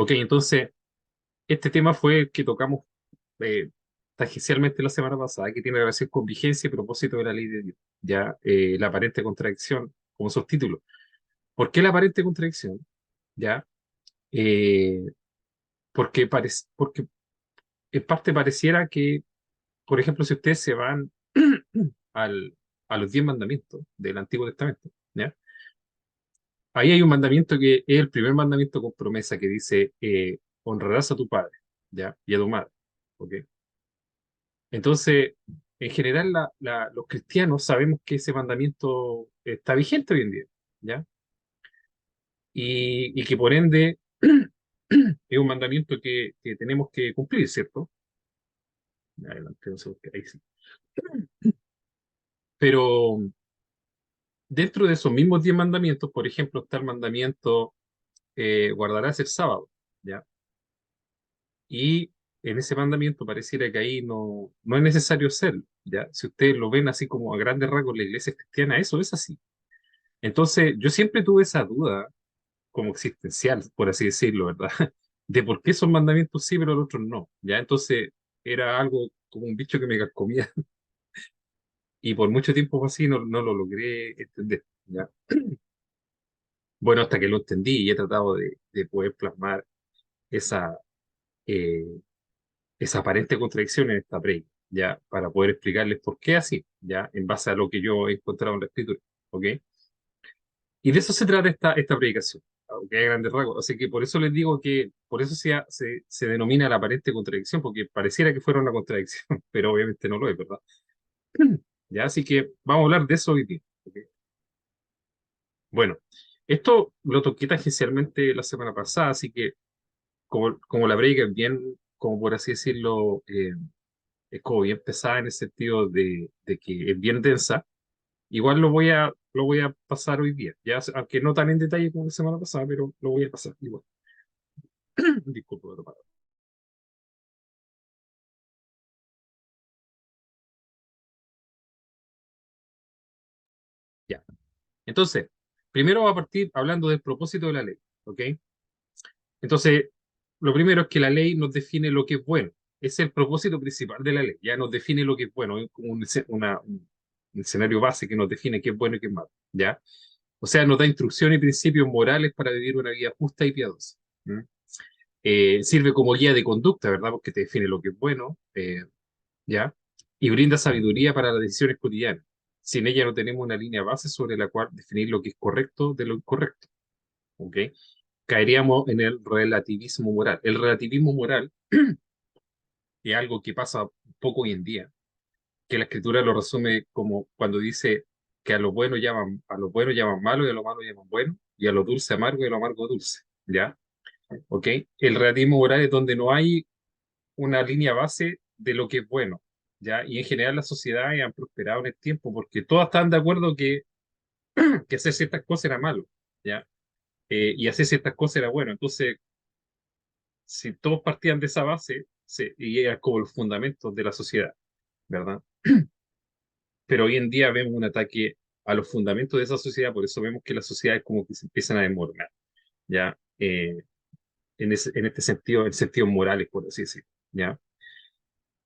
Ok, entonces, este tema fue el que tocamos eh, tangencialmente la semana pasada, que tiene relación con vigencia y propósito de la ley de Dios. Ya, la aparente contradicción como subtítulo. ¿Por qué la aparente contradicción? Ya, eh, porque en parte pareciera que, por ejemplo, si ustedes se van al, a los 10 mandamientos del Antiguo Testamento, ¿ya? Ahí hay un mandamiento que es el primer mandamiento con promesa que dice, honrarás a tu padre, ¿ya? Y a tu madre, ¿ok? Entonces, en general, los cristianos sabemos que ese mandamiento está vigente hoy en día, ¿ya? Y que por ende es un mandamiento que tenemos que cumplir, ¿cierto? Adelante, no sé, ahí sí. Pero dentro de esos mismos 10 mandamientos, por ejemplo, está el mandamiento, guardarás el sábado, ¿ya? Y en ese mandamiento pareciera que ahí no es necesario hacerlo, ¿ya? Si ustedes lo ven así como a grandes rasgos, la iglesia cristiana, eso es así. Entonces, yo siempre tuve esa duda como existencial, por así decirlo, ¿verdad? De por qué esos mandamientos sí, pero los otros no, ¿ya? Entonces, era algo como un bicho que me carcomía y por mucho tiempo fue así, no lo logré entender, ¿ya? Bueno, hasta que lo entendí y he tratado de poder plasmar esa, eh, esa aparente contradicción en esta predica, ¿ya? Para poder explicarles por qué así, ¿ya? En base a lo que yo he encontrado en la escritura, ¿ok? Y de eso se trata esta predicación, aunque a grandes rasgos. Así que por eso les digo que, por eso se denomina la aparente contradicción, porque pareciera que fuera una contradicción, pero obviamente no lo es, ¿verdad? ¿Ya? Así que vamos a hablar de eso hoy día, ¿ok? Bueno, esto lo toqué tangencialmente la semana pasada, así que como la predica es bien, como por así decirlo, es como bien pesada en el sentido de que es bien densa. Igual lo voy a pasar hoy día, ya, aunque no tan en detalle como la semana pasada, pero lo voy a pasar igual. Disculpe, otro párrafo. Ya. Entonces, primero va a partir hablando del propósito de la ley, ¿ok? Entonces, lo primero es que la ley nos define lo que es bueno. Es el propósito principal de la ley, ya nos define lo que es bueno, es como un escenario base que nos define qué es bueno y qué es malo, ¿ya? O sea, nos da instrucciones y principios morales para vivir una vida justa y piadosa. ¿M? Sirve como guía de conducta, ¿verdad? Porque te define lo que es bueno, ¿ya? Y brinda sabiduría para las decisiones cotidianas. Sin ella no tenemos una línea base sobre la cual definir lo que es correcto de lo incorrecto, ¿ok? Caeríamos en el relativismo moral. El relativismo moral es algo que pasa un poco hoy en día, que la escritura lo resume como cuando dice que a lo bueno llaman malo y a lo malo llaman bueno, y a lo dulce amargo y a lo amargo dulce, ¿ya? ¿Ok? El relativismo moral es donde no hay una línea base de lo que es bueno, ¿ya? Y en general las sociedades han prosperado en el tiempo porque todas están de acuerdo que hacer ciertas cosas era malo, ¿ya? Y hacer ciertas cosas era bueno. Entonces, si todos partían de esa base, y era como los fundamentos de la sociedad, ¿verdad? Pero hoy en día vemos un ataque a los fundamentos de esa sociedad, por eso vemos que las sociedades como que se empiezan a desmoronar, ¿ya? En este sentido, en sentidos morales, por así decirlo, ¿ya?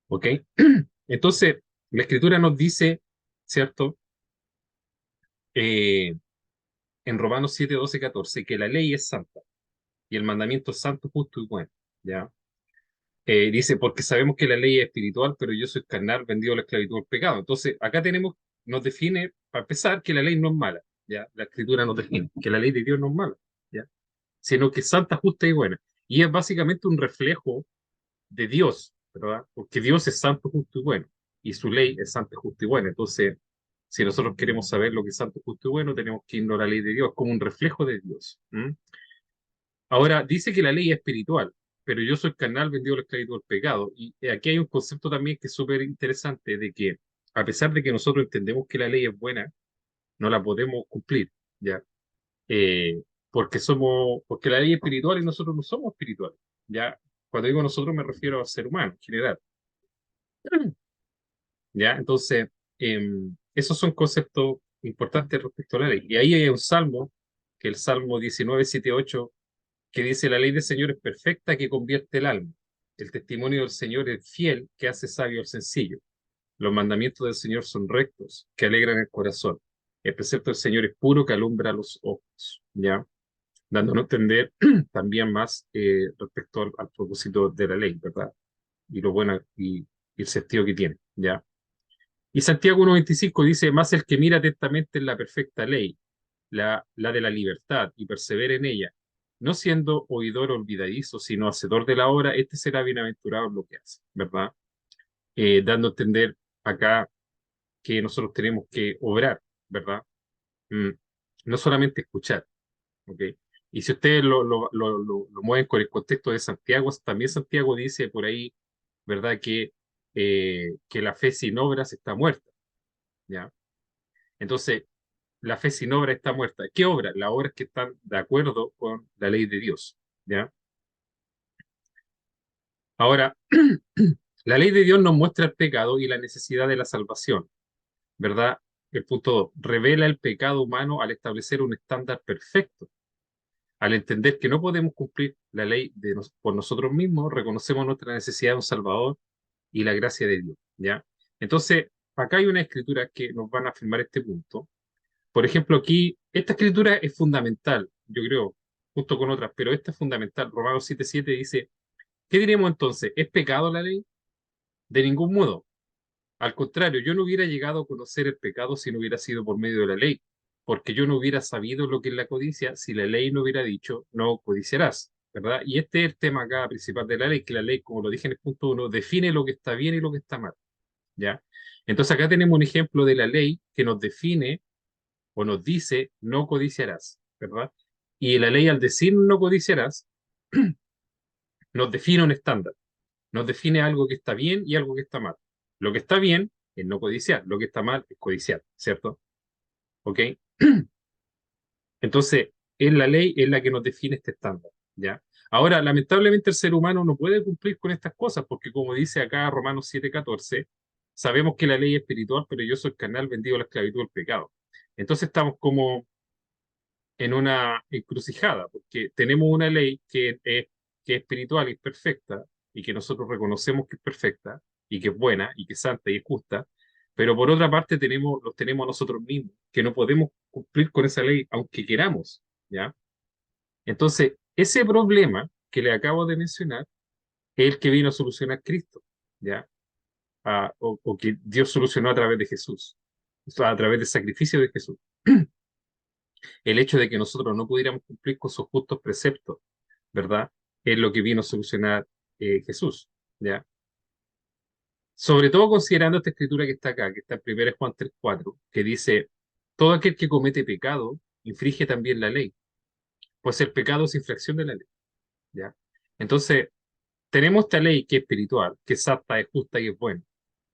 ¿Ok? Entonces, la escritura nos dice, ¿cierto? Eh, en Romanos 7, 12, 14, que la ley es santa y el mandamiento es santo, justo y bueno, ¿ya? Dice, porque sabemos que la ley es espiritual, pero yo soy carnal, vendido a la esclavitud del pecado. Entonces, acá nos define, para empezar, que la ley no es mala, ¿ya? La escritura nos define que la ley de Dios no es mala, ¿ya? Sino que es santa, justa y buena. Y es básicamente un reflejo de Dios, ¿verdad? Porque Dios es santo, justo y bueno, y su ley es santa, justa y buena. Entonces, si nosotros queremos saber lo que es santo, justo y bueno, tenemos que irnos a la ley de Dios, como un reflejo de Dios. ¿M? Ahora, dice que la ley es espiritual, pero yo soy carnal, vendido a la esclavitud del pecado. Y aquí hay un concepto también que es súper interesante, de que a pesar de que nosotros entendemos que la ley es buena, no la podemos cumplir, ¿ya? Porque la ley es espiritual y nosotros no somos espirituales, ¿ya? Cuando digo nosotros me refiero al ser humano en general, ¿ya? Entonces, esos son conceptos importantes respecto a la ley. Y ahí hay un salmo, que es el Salmo 19, 7, 8, que dice, la ley del Señor es perfecta que convierte el alma. El testimonio del Señor es fiel que hace sabio al sencillo. Los mandamientos del Señor son rectos que alegran el corazón. El precepto del Señor es puro que alumbra los ojos. ¿Ya? Dándonos a entender también más respecto al propósito de la ley, ¿verdad? Y lo bueno y el sentido que tiene, ¿ya? Y Santiago 1.25 dice, más el que mira atentamente en la perfecta ley, la de la libertad, y persevera en ella, no siendo oidor olvidadizo, sino hacedor de la obra, este será bienaventurado en lo que hace, ¿verdad? Dando a entender acá que nosotros tenemos que obrar, ¿verdad? Mm, no solamente escuchar, ¿ok? Y si ustedes lo mueven con el contexto de Santiago, también Santiago dice por ahí, ¿verdad? Que la fe sin obras está muerta, ¿ya? Entonces, la fe sin obra está muerta. ¿Qué obra? Las obras que están de acuerdo con la ley de Dios, ¿ya? Ahora, la ley de Dios nos muestra el pecado y la necesidad de la salvación, ¿verdad? El punto 2, revela el pecado humano al establecer un estándar perfecto. Al entender que no podemos cumplir la ley por nosotros mismos, reconocemos nuestra necesidad de un Salvador y la gracia de Dios, ¿ya? Entonces, acá hay una escritura que nos van a afirmar este punto. Por ejemplo, aquí, esta escritura es fundamental, yo creo, junto con otras, pero esta es fundamental. Romanos 7:7 dice, ¿qué diremos entonces? ¿Es pecado la ley? De ningún modo. Al contrario, yo no hubiera llegado a conocer el pecado si no hubiera sido por medio de la ley, porque yo no hubiera sabido lo que es la codicia si la ley no hubiera dicho, no codiciarás, ¿verdad? Y este es el tema acá principal de la ley, que la ley, como lo dije en el punto uno, define lo que está bien y lo que está mal, ¿ya? Entonces acá tenemos un ejemplo de la ley que nos define o nos dice, no codiciarás, ¿verdad? Y la ley al decir no codiciarás, nos define un estándar, nos define algo que está bien y algo que está mal. Lo que está bien es no codiciar, lo que está mal es codiciar, ¿cierto? ¿Ok? Entonces, es la ley es la que nos define este estándar, ¿ya? Ahora, lamentablemente el ser humano no puede cumplir con estas cosas porque como dice acá Romanos 7:14, sabemos que la ley es espiritual, pero yo soy carnal vendido a la esclavitud del pecado. Entonces estamos como en una encrucijada, porque tenemos una ley que es espiritual y es perfecta, y que nosotros reconocemos que es perfecta, y que es buena, y que es santa y es justa, pero por otra parte los tenemos a nosotros mismos, que no podemos cumplir con esa ley aunque queramos, ¿ya? Entonces, ese problema que le acabo de mencionar es el que vino a solucionar Cristo, ¿ya? O que Dios solucionó a través de Jesús, o sea, a través del sacrificio de Jesús. El hecho de que nosotros no pudiéramos cumplir con sus justos preceptos, ¿verdad? Es lo que vino a solucionar Jesús, ¿ya? Sobre todo considerando esta escritura que está acá, que está en 1 Juan 3:4, que dice, todo aquel que comete pecado infringe también la ley, pues el pecado es infracción de la ley, ¿ya? Entonces, tenemos esta ley que es espiritual, que es santa, es justa y es buena,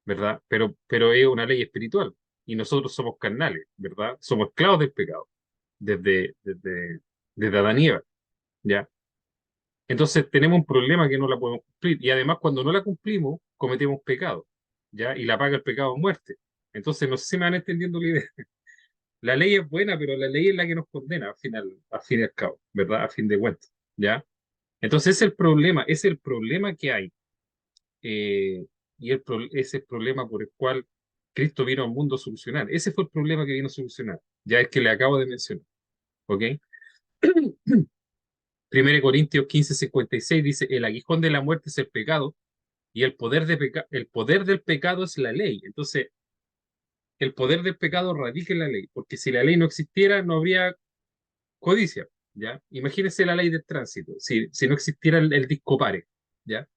¿verdad? Pero es una ley espiritual y nosotros somos carnales, ¿verdad? Somos esclavos del pecado desde Adán y Eva, ¿ya? Entonces tenemos un problema que no la podemos cumplir y además cuando no la cumplimos cometemos pecado, ¿ya? Y la paga el pecado muerte. Entonces no sé si me van entendiendo la idea. La ley es buena, pero la ley es la que nos condena al fin y al cabo, ¿verdad? A fin de cuentas, ¿ya? Entonces ese es el problema que hay. eh, ese es el problema por el cual Cristo vino al mundo a solucionar. Ese fue el problema que vino a solucionar, ya es que le acabo de mencionar, ¿ok? 1 Corintios 15:56 dice, el aguijón de la muerte es el pecado y el poder del pecado es la ley. Entonces, el poder del pecado radica en la ley, porque si la ley no existiera, no habría codicia, ¿ya? Imagínense la ley del tránsito, si no existiera el disco pare, ¿ya?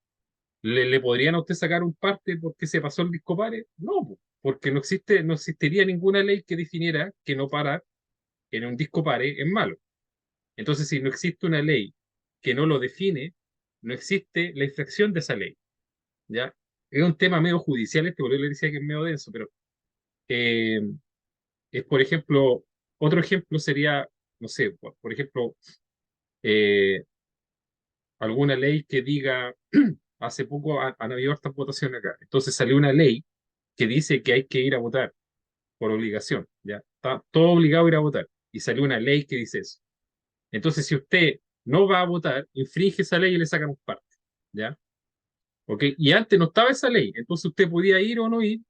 ¿Le podrían a usted sacar un parte porque se pasó el disco pare? No, po, porque no existiría ninguna ley que definiera que no parar en un disco pare es malo. Entonces, si no existe una ley que no lo define, no existe la infracción de esa ley, ¿ya? Es un tema medio judicial este, por eso le decía que es medio denso, pero eh, es, por ejemplo, otro ejemplo sería, no sé, por ejemplo, eh, alguna ley que diga, hace poco han habido estas votaciones acá, entonces salió una ley que dice que hay que ir a votar por obligación, ¿ya? Está todo obligado a ir a votar, y salió una ley que dice eso. Entonces, si usted no va a votar, infringe esa ley y le sacamos parte, ¿ya? ¿Ok? Y antes no estaba esa ley, entonces usted podía ir o no ir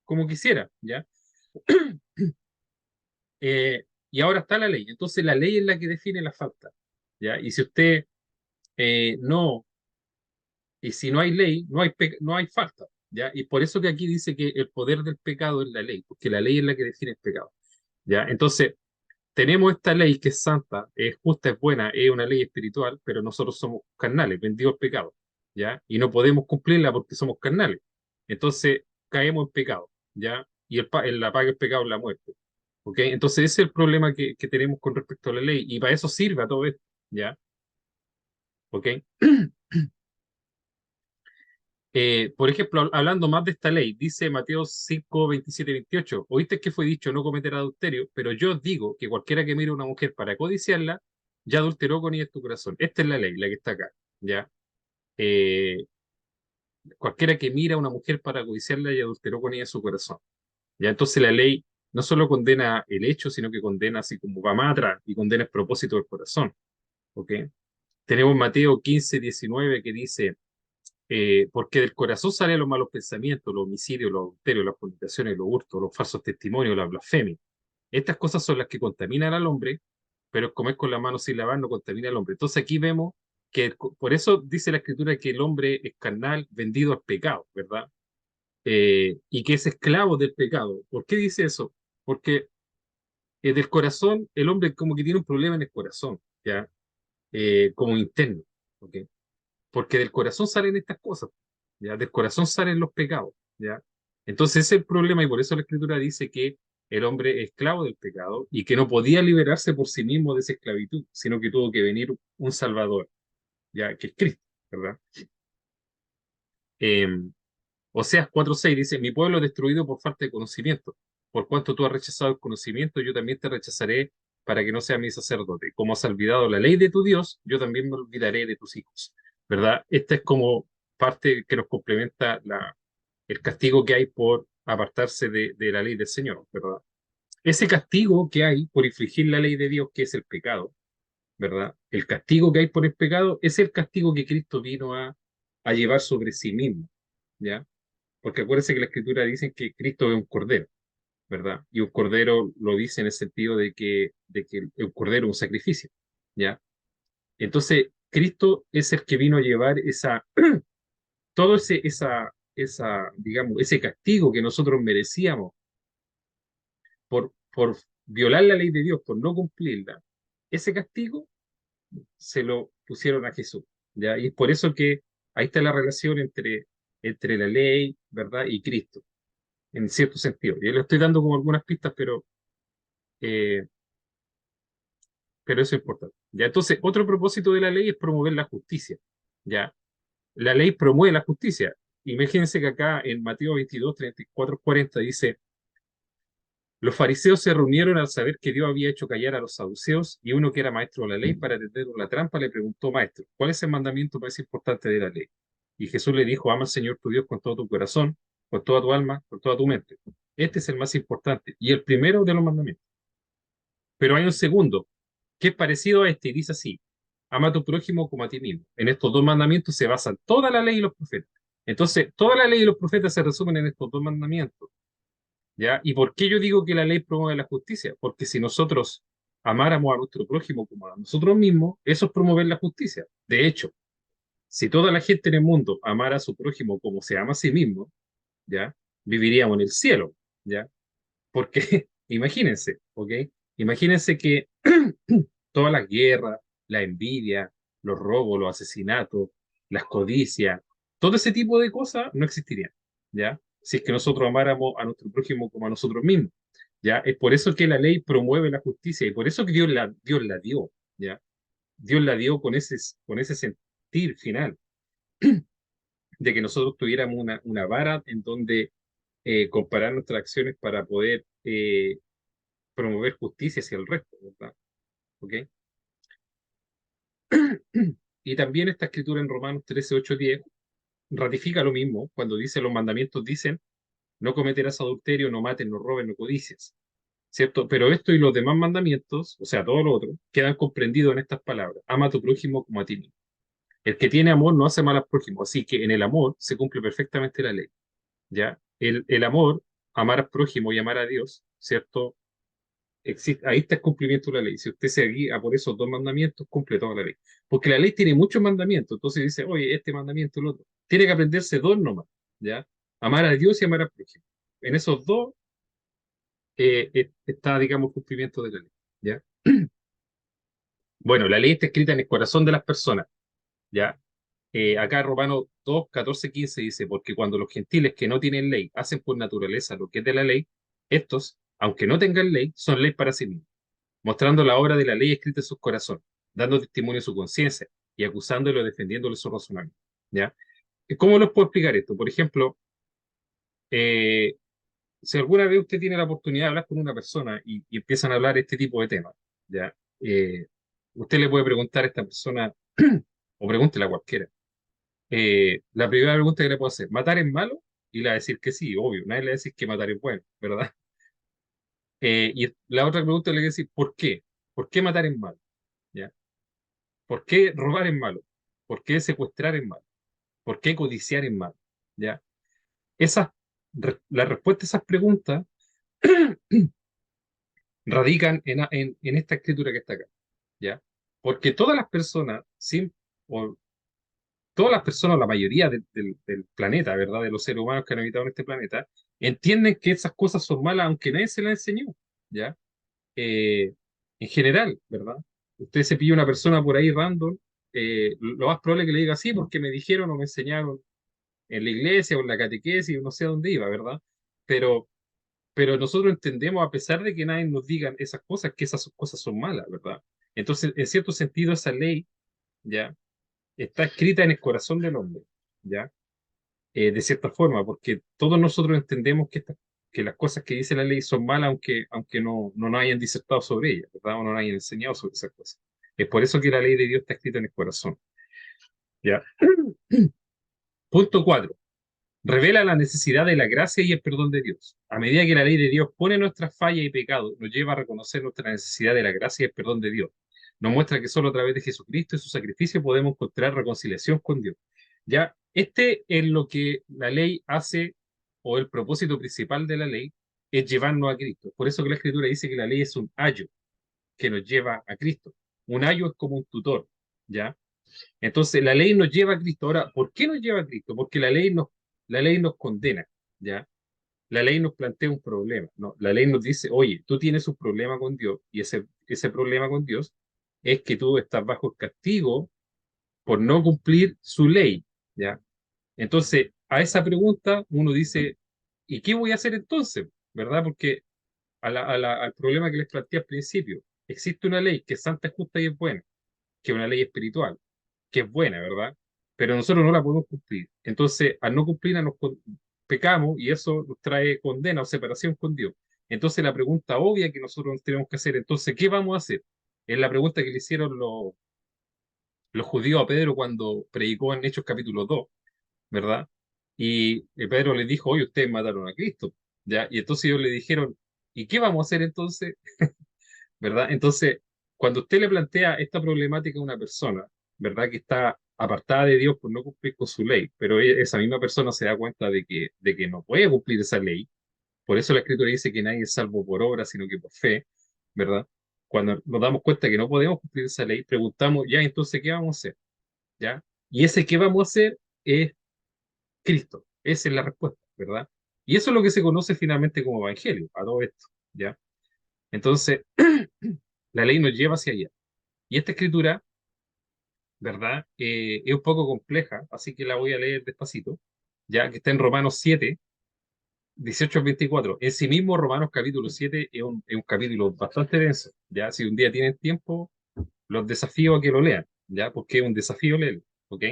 como quisiera, ¿ya? Y ahora está la ley, entonces la ley es la que define la falta, ¿ya? Y si usted no, y si no hay ley, no hay falta, ¿ya? Y por eso que aquí dice que el poder del pecado es la ley, porque la ley es la que define el pecado, ¿ya? Entonces, tenemos esta ley que es santa, es justa, es buena, es una ley espiritual, pero nosotros somos carnales, vendidos al pecado, ¿ya? Y no podemos cumplirla porque somos carnales. Entonces, caemos en pecado, ¿ya? Y la paga del pecado es la muerte, ¿ok? Entonces, ese es el problema que tenemos con respecto a la ley, y para eso sirve a todo esto, ¿ya? ¿Ok? Por ejemplo, hablando más de esta ley, dice Mateo 5, 27 y 28, oíste que fue dicho no cometer adulterio, pero yo os digo que cualquiera que mire a una mujer para codiciarla, ya adulteró con ella en tu corazón. Esta es la ley, la que está acá, ¿ya? Eh, Cualquiera que mira a una mujer para codiciarla, ya adulteró con ella en su corazón, ¿ya? Entonces la ley no solo condena el hecho, sino que condena así como va más atrás y condena el propósito del corazón, ¿ok? Tenemos Mateo 15, 19 que dice porque del corazón salen los malos pensamientos, los homicidios, los adulterios, las fornicaciones, los hurtos, los falsos testimonios, la blasfemia. Estas cosas son las que contaminan al hombre, pero el comer con las manos sin lavar no contamina al hombre. Entonces aquí vemos que por eso dice la escritura que el hombre es carnal, vendido al pecado, ¿verdad? Y que es esclavo del pecado. ¿Por qué dice eso? Porque del corazón, el hombre como que tiene un problema en el corazón, ¿ya? Como interno, ¿ok? Porque del corazón salen estas cosas, ¿ya? Del corazón salen los pecados, ¿ya? Entonces ese es el problema y por eso la Escritura dice que el hombre es esclavo del pecado y que no podía liberarse por sí mismo de esa esclavitud, sino que tuvo que venir un Salvador, ¿ya? Que es Cristo, ¿verdad? Eh, Oseas 4:6 dice, mi pueblo es destruido por falta de conocimiento. Por cuanto tú has rechazado el conocimiento, yo también te rechazaré para que no seas mi sacerdote. Como has olvidado la ley de tu Dios, yo también me olvidaré de tus hijos. ¿Verdad? Esta es como parte que nos complementa el castigo que hay por apartarse de la ley del Señor, ¿verdad? Ese castigo que hay por infringir la ley de Dios, que es el pecado, ¿verdad? El castigo que hay por el pecado es el castigo que Cristo vino a llevar sobre sí mismo, ¿ya? Porque acuérdense que la Escritura dice que Cristo es un cordero, ¿verdad? Y un cordero lo dice en el sentido de que un cordero es un sacrificio, ¿ya? Entonces, Cristo es el que vino a llevar todo digamos, ese castigo que nosotros merecíamos por violar la ley de Dios, por no cumplirla. Ese castigo se lo pusieron a Jesús, ¿ya? Y es por eso que ahí está la relación entre la ley, ¿verdad? Y Cristo, en cierto sentido. Yo le estoy dando como algunas pistas, eh, pero eso es importante. ¿Ya? Entonces, otro propósito de la ley es promover la justicia, ¿ya? La ley promueve la justicia. Imagínense que acá en Mateo 22, 34, 40 dice, los fariseos se reunieron al saber que Dios había hecho callar a los saduceos y uno que era maestro de la ley para tender la trampa le preguntó, maestro, ¿cuál es el mandamiento más importante de la ley? Y Jesús le dijo, ama al Señor tu Dios con todo tu corazón, con toda tu alma, con toda tu mente. Este es el más importante y el primero de los mandamientos. Pero hay un segundo que es parecido a este y dice así, ama a tu prójimo como a ti mismo. En estos dos mandamientos se basan toda la ley y los profetas. Entonces, toda la ley y los profetas se resumen en estos dos mandamientos. ¿Ya? ¿Y por qué yo digo que la ley promueve la justicia? Porque si nosotros amáramos a nuestro prójimo como a nosotros mismos, eso es promover la justicia. De hecho, si toda la gente en el mundo amara a su prójimo como se ama a sí mismo, ¿ya? Viviríamos en el cielo, ¿ya? Porque imagínense, ¿ok? Imagínense que todas las guerras, la envidia, los robos, los asesinatos, las codicias, todo ese tipo de cosas no existirían, ¿ya? Si es que nosotros amáramos a nuestro prójimo como a nosotros mismos, ¿ya? Es por eso que la ley promueve la justicia y por eso que Dios la dio, ¿ya? Dios la dio con ese sentir final de que nosotros tuviéramos una vara en donde comparar nuestras acciones para poder promover justicia hacia el resto, ¿verdad? ¿Ok? Y también esta escritura en Romanos 13, 8, 10 ratifica lo mismo cuando dice los mandamientos dicen no cometerás adulterio, no mates, no robes, no codicies. ¿cierto? Pero esto y los demás mandamientos, o sea, todo lo otro, quedan comprendidos en estas palabras. Ama a tu prójimo como a ti mismo. El que tiene amor no hace mal al prójimo, así que en el amor se cumple perfectamente la ley, ¿ya? El amor, amar al prójimo y amar a Dios, ¿cierto? Existe, ahí está el cumplimiento de la ley. Si usted se guía por esos dos mandamientos, cumple toda la ley. Porque la ley tiene muchos mandamientos, entonces dice, oye, este mandamiento, el otro. Tiene que aprenderse dos nomás, ¿ya? Amar a Dios y amar al prójimo. En esos dos está, digamos, cumplimiento de la ley, ¿ya? Bueno, la ley está escrita en el corazón de las personas, ¿ya? Acá Romanos 2, 14, 15 dice, porque cuando los gentiles que no tienen ley hacen por naturaleza lo que es de la ley, estos, aunque no tengan ley, son ley para sí mismos, mostrando la obra de la ley escrita en sus corazones, dando testimonio de su conciencia y acusándolo, defendiéndole su razonamiento, ¿ya? ¿Cómo les puedo explicar esto? Por ejemplo, eh, si alguna vez usted tiene la oportunidad de hablar con una persona y empiezan a hablar este tipo de temas, ¿ya? Usted le puede preguntar a esta persona, o pregúntele a cualquiera, la primera pregunta que le puedo hacer, ¿matar es malo? Y le va a decir que sí, obvio, nadie le va a decir que matar es bueno, ¿verdad? Y la otra pregunta le voy a decir, ¿por qué? ¿Por qué matar es malo? ¿Ya? ¿Por qué robar es malo? ¿Por qué secuestrar es malo? ¿Por qué codiciar es malo? ¿Ya? Esas, la respuesta a esas preguntas radican en esta escritura que está acá, ¿ya? Porque todas las personas, sin, o todas las personas, la mayoría del planeta, ¿verdad? De los seres humanos que han habitado en este planeta, entienden que esas cosas son malas, aunque nadie se las enseñó, ¿ya? Eh, en general, ¿verdad? Usted se pilla una persona por ahí random, lo más probable es que le diga sí, porque me dijeron o me enseñaron en la iglesia o en la catequesis, o no sé a dónde iba, ¿verdad? Pero, pero nosotros entendemos, a pesar de que nadie nos diga esas cosas, que esas cosas son malas, ¿verdad? Entonces, en cierto sentido, esa ley, ¿ya? Está escrita en el corazón del hombre, ¿ya? De cierta forma, porque todos nosotros entendemos que las cosas que dice la ley son malas, aunque no nos hayan disertado sobre ellas, ¿verdad? O no nos hayan enseñado sobre esas cosas. Es por eso que la ley de Dios está escrita en el corazón, ¿ya? Punto 4. Revela la necesidad de la gracia y el perdón de Dios. A medida que la ley de Dios pone nuestras fallas y pecados, nos lleva a reconocer nuestra necesidad de la gracia y el perdón de Dios. Nos muestra que solo a través de Jesucristo y su sacrificio podemos encontrar reconciliación con Dios. Ya, este es lo que la ley hace, o el propósito principal de la ley, es llevarnos a Cristo. Por eso que la Escritura dice que la ley es un ayo que nos lleva a Cristo. Un ayo es como un tutor, ¿ya? Entonces, la ley nos lleva a Cristo. Ahora, ¿por qué nos lleva a Cristo? Porque la ley nos condena, ¿ya? La ley nos plantea un problema, ¿no? La ley nos dice, oye, tú tienes un problema con Dios, y ese problema con Dios es que tú estás bajo el castigo por no cumplir su ley, ¿ya? Entonces, a esa pregunta uno dice, ¿y qué voy a hacer entonces? ¿Verdad? Porque al problema que les planteé al principio, existe una ley que es santa, justa y es buena, que es una ley espiritual, que es buena, ¿verdad? Pero nosotros no la podemos cumplir. Entonces, al no cumplirla, pecamos y eso nos trae condena o separación con Dios. Entonces, la pregunta obvia que nosotros tenemos que hacer, entonces, ¿qué vamos a hacer? Es la pregunta que le hicieron los judíos a Pedro cuando predicó en Hechos capítulo 2, ¿verdad? Y Pedro le dijo, oye, ustedes mataron a Cristo, ¿ya? Y entonces ellos le dijeron, ¿y qué vamos a hacer entonces? ¿Verdad? Entonces, cuando usted le plantea esta problemática a una persona, ¿verdad? Que está apartada de Dios por no cumplir con su ley, pero esa misma persona se da cuenta de que no puede cumplir esa ley. Por eso la Escritura dice que nadie es salvo por obra, sino que por fe, ¿verdad? Cuando nos damos cuenta que no podemos cumplir esa ley, preguntamos, ya, entonces, ¿qué vamos a hacer? ¿Ya? Y ese ¿qué vamos a hacer? Es Cristo. Esa es la respuesta, ¿verdad? Y eso es lo que se conoce finalmente como evangelio, a todo esto, ¿ya? Entonces, la ley nos lleva hacia allá. Y esta escritura, ¿verdad? Es un poco compleja, así que la voy a leer despacito, ya que está en Romanos 7, 18 al 24. En sí mismo, Romanos capítulo 7 es un capítulo bastante denso, ya. Si un día tienen tiempo, los desafío a que lo lean, ya, porque es un desafío leerlo, ¿ok?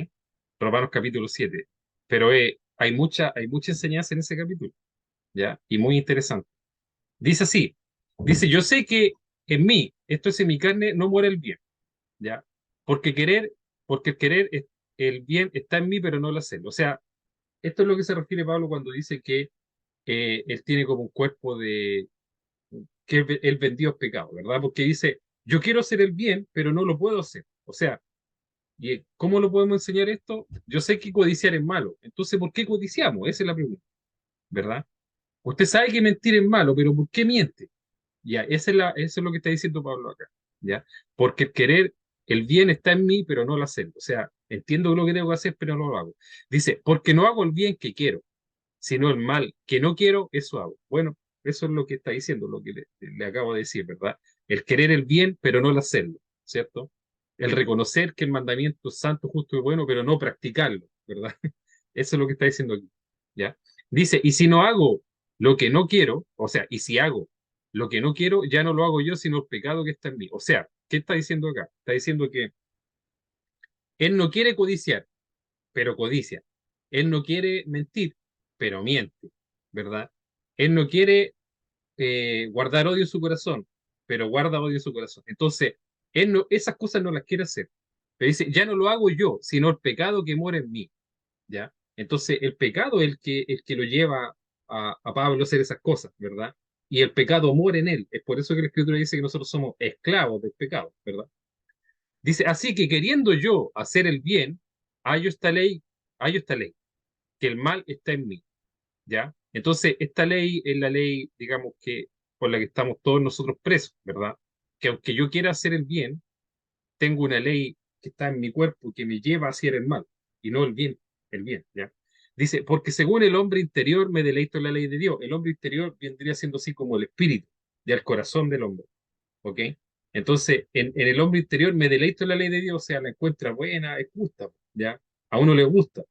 Romanos capítulo 7. Pero hay mucha enseñanza en ese capítulo, ya, y muy interesante. Dice así, dice, yo sé que en mí, esto es en mi carne, no muere el bien, ¿ya? Porque querer, porque el bien está en mí, pero no lo hacerlo. O sea, esto es lo que se refiere Pablo cuando dice que él tiene como un cuerpo que el vendido es pecado, ¿verdad? Porque dice, yo quiero hacer el bien, pero no lo puedo hacer. O sea, ¿y cómo lo podemos enseñar esto? Yo sé que codiciar es malo, entonces ¿por qué codiciamos? Esa es la pregunta, ¿verdad? Usted sabe que mentir es malo, pero ¿por qué miente? Ya, eso es lo que está diciendo Pablo acá, ¿ya? Porque el querer, el bien está en mí, pero no lo hacer. O sea, entiendo lo que tengo que hacer, pero no lo hago. Dice, porque no hago el bien que quiero, sino el mal que no quiero, eso hago. Bueno, eso es lo que está diciendo, lo que le acabo de decir, ¿verdad? El querer el bien, pero no el hacerlo, ¿cierto? El reconocer que el mandamiento es santo, justo y bueno, pero no practicarlo, ¿verdad? Eso es lo que está diciendo aquí, ¿ya? Dice, y si no hago lo que no quiero, o sea, y si hago lo que no quiero, ya no lo hago yo, sino el pecado que está en mí. O sea, ¿qué está diciendo acá? Está diciendo que él no quiere codiciar, pero codicia. Él no quiere mentir, pero miente, ¿verdad? Él no quiere guardar odio en su corazón, pero guarda odio en su corazón. Entonces, él no, esas cosas no las quiere hacer. Pero dice, ya no lo hago yo, sino el pecado que mora en mí, ¿ya? Entonces, el pecado es el que lo lleva a Pablo a hacer esas cosas, ¿verdad? Y el pecado mora en él. Es por eso que la Escritura dice que nosotros somos esclavos del pecado, ¿verdad? Dice, así que queriendo yo hacer el bien, hallo esta ley, que el mal está en mí, ¿ya? Entonces, esta ley es la ley, digamos, que por la que estamos todos nosotros presos, ¿verdad? Que aunque yo quiera hacer el bien, tengo una ley que está en mi cuerpo que me lleva a hacer el mal, y no el bien, ¿ya? Dice, porque según el hombre interior me deleito en la ley de Dios. El hombre interior vendría siendo así como el espíritu, ya el corazón del hombre, ¿ok? Entonces, en el hombre interior me deleito en la ley de Dios, o sea, la encuentra buena, es justa, ¿ya? A uno le gusta.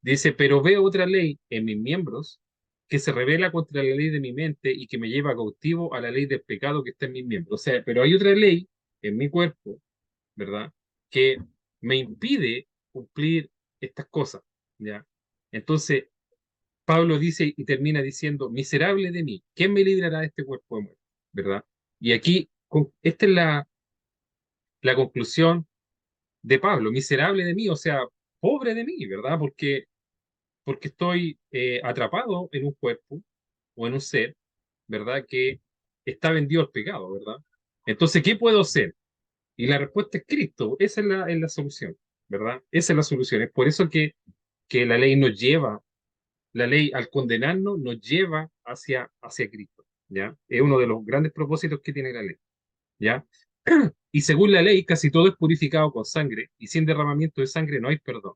Dice, pero veo otra ley en mis miembros que se revela contra la ley de mi mente y que me lleva cautivo a la ley del pecado que está en mis miembros. O sea, pero hay otra ley en mi cuerpo, ¿verdad? Que me impide cumplir estas cosas, ¿ya? Entonces, Pablo dice y termina diciendo, miserable de mí, ¿quién me librará de este cuerpo de muerte? ¿Verdad? Y aquí, esta es la conclusión de Pablo, miserable de mí, o sea, pobre de mí, ¿verdad? Porque estoy atrapado en un cuerpo o en un ser, ¿verdad? Que está vendido al pecado, ¿verdad? Entonces, ¿qué puedo hacer? Y la respuesta es Cristo, esa es la solución, ¿verdad? Esa es la solución. Es por eso que la ley nos lleva, la ley al condenarnos nos lleva hacia Cristo, ¿ya? Es uno de los grandes propósitos que tiene la ley, ¿ya? Y según la ley, casi todo es purificado con sangre, y sin derramamiento de sangre no hay perdón.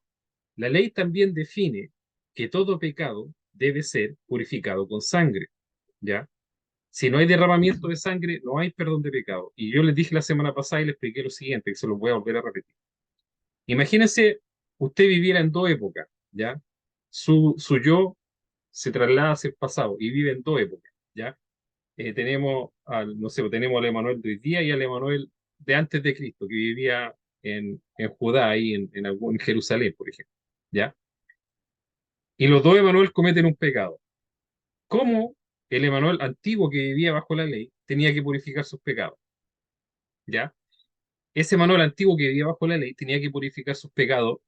La ley también define que todo pecado debe ser purificado con sangre, ¿ya? Si no hay derramamiento de sangre, no hay perdón de pecado. Y yo les dije la semana pasada y les expliqué lo siguiente, que se lo voy a volver a repetir. Imagínense, usted viviera en dos épocas, ¿ya? Su yo se traslada hacia el pasado y vive en dos épocas, ¿ya? Tenemos no sé, tenemos al Emanuel de hoy día y al Emanuel de antes de Cristo, que vivía en Judá, ahí en Jerusalén, por ejemplo, ¿ya? Y los dos Emanuel cometen un pecado. ¿Cómo el Emanuel antiguo que vivía bajo la ley tenía que purificar sus pecados? ¿Ya? Ese Emanuel antiguo que vivía bajo la ley tenía que purificar sus pecados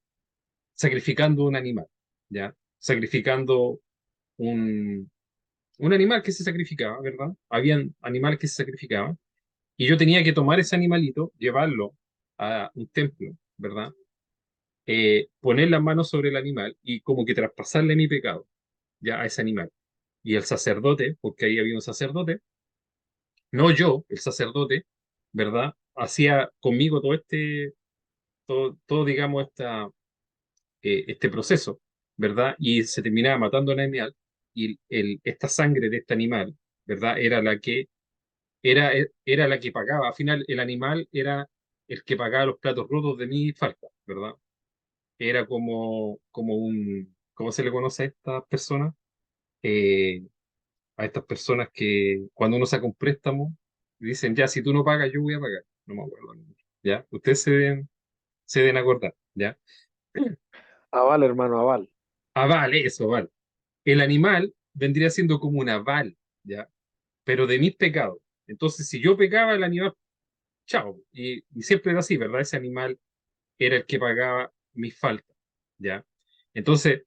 sacrificando un animal, ¿ya? Sacrificando un, un animal que se sacrificaba, ¿verdad? Habían animales que se sacrificaban, y yo tenía que tomar ese animalito, llevarlo a un templo, ¿verdad? Poner las manos sobre el animal y como que traspasarle mi pecado, ya a ese animal. Y el sacerdote, porque ahí había un sacerdote, no yo, el sacerdote, ¿verdad? Hacía conmigo todo digamos, este proceso, ¿verdad? Y se terminaba matando al animal y esta sangre de este animal, ¿verdad? Era la que pagaba. Al final, el animal era el que pagaba los platos rotos de mi falta, ¿verdad? Era ¿cómo se le conoce a estas personas? Eh, a estas personas que cuando uno saca un préstamo, dicen, ya, si tú no pagas, yo voy a pagar. No me acuerdo. ¿Ya? Ustedes se deben acordar, ¿ya? Aval, hermano, aval. Vale, eso, vale. El animal vendría siendo como un aval, ¿ya? Pero de mis pecados. Entonces, si yo pecaba, el animal, chao. Y siempre era así, ¿verdad? Ese animal era el que pagaba mis faltas, ¿ya? Entonces,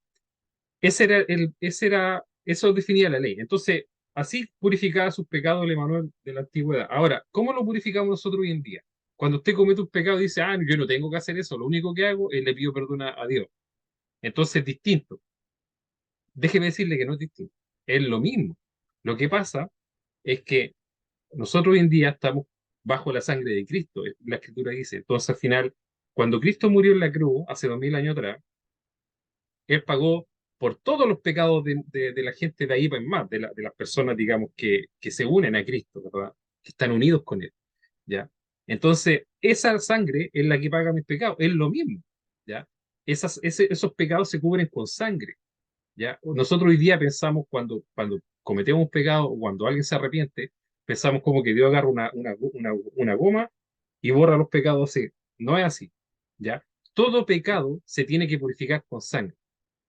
eso definía la ley. Entonces, así purificaba sus pecados el Emanuel de la antigüedad. Ahora, ¿cómo lo purificamos nosotros hoy en día? Cuando usted comete un pecado, dice, ah, yo no tengo que hacer eso, lo único que hago es le pido perdón a Dios. Entonces es distinto. Déjeme decirle que no es distinto. Es lo mismo. Lo que pasa es que nosotros hoy en día estamos bajo la sangre de Cristo, la Escritura dice. Entonces, al final, cuando Cristo murió en la cruz, hace 2000 años atrás, Él pagó por todos los pecados de la gente de ahí en más, de las personas, digamos, que se unen a Cristo, ¿verdad? Que están unidos con Él, ¿ya? Entonces, esa sangre es la que paga mis pecados, es lo mismo, ¿ya? Esos pecados se cubren con sangre, ¿ya? Nosotros hoy día pensamos cuando cometemos un pecado o cuando alguien se arrepiente, pensamos como que Dios agarra una goma y borra los pecados así. No es así, ¿ya? Todo pecado se tiene que purificar con sangre,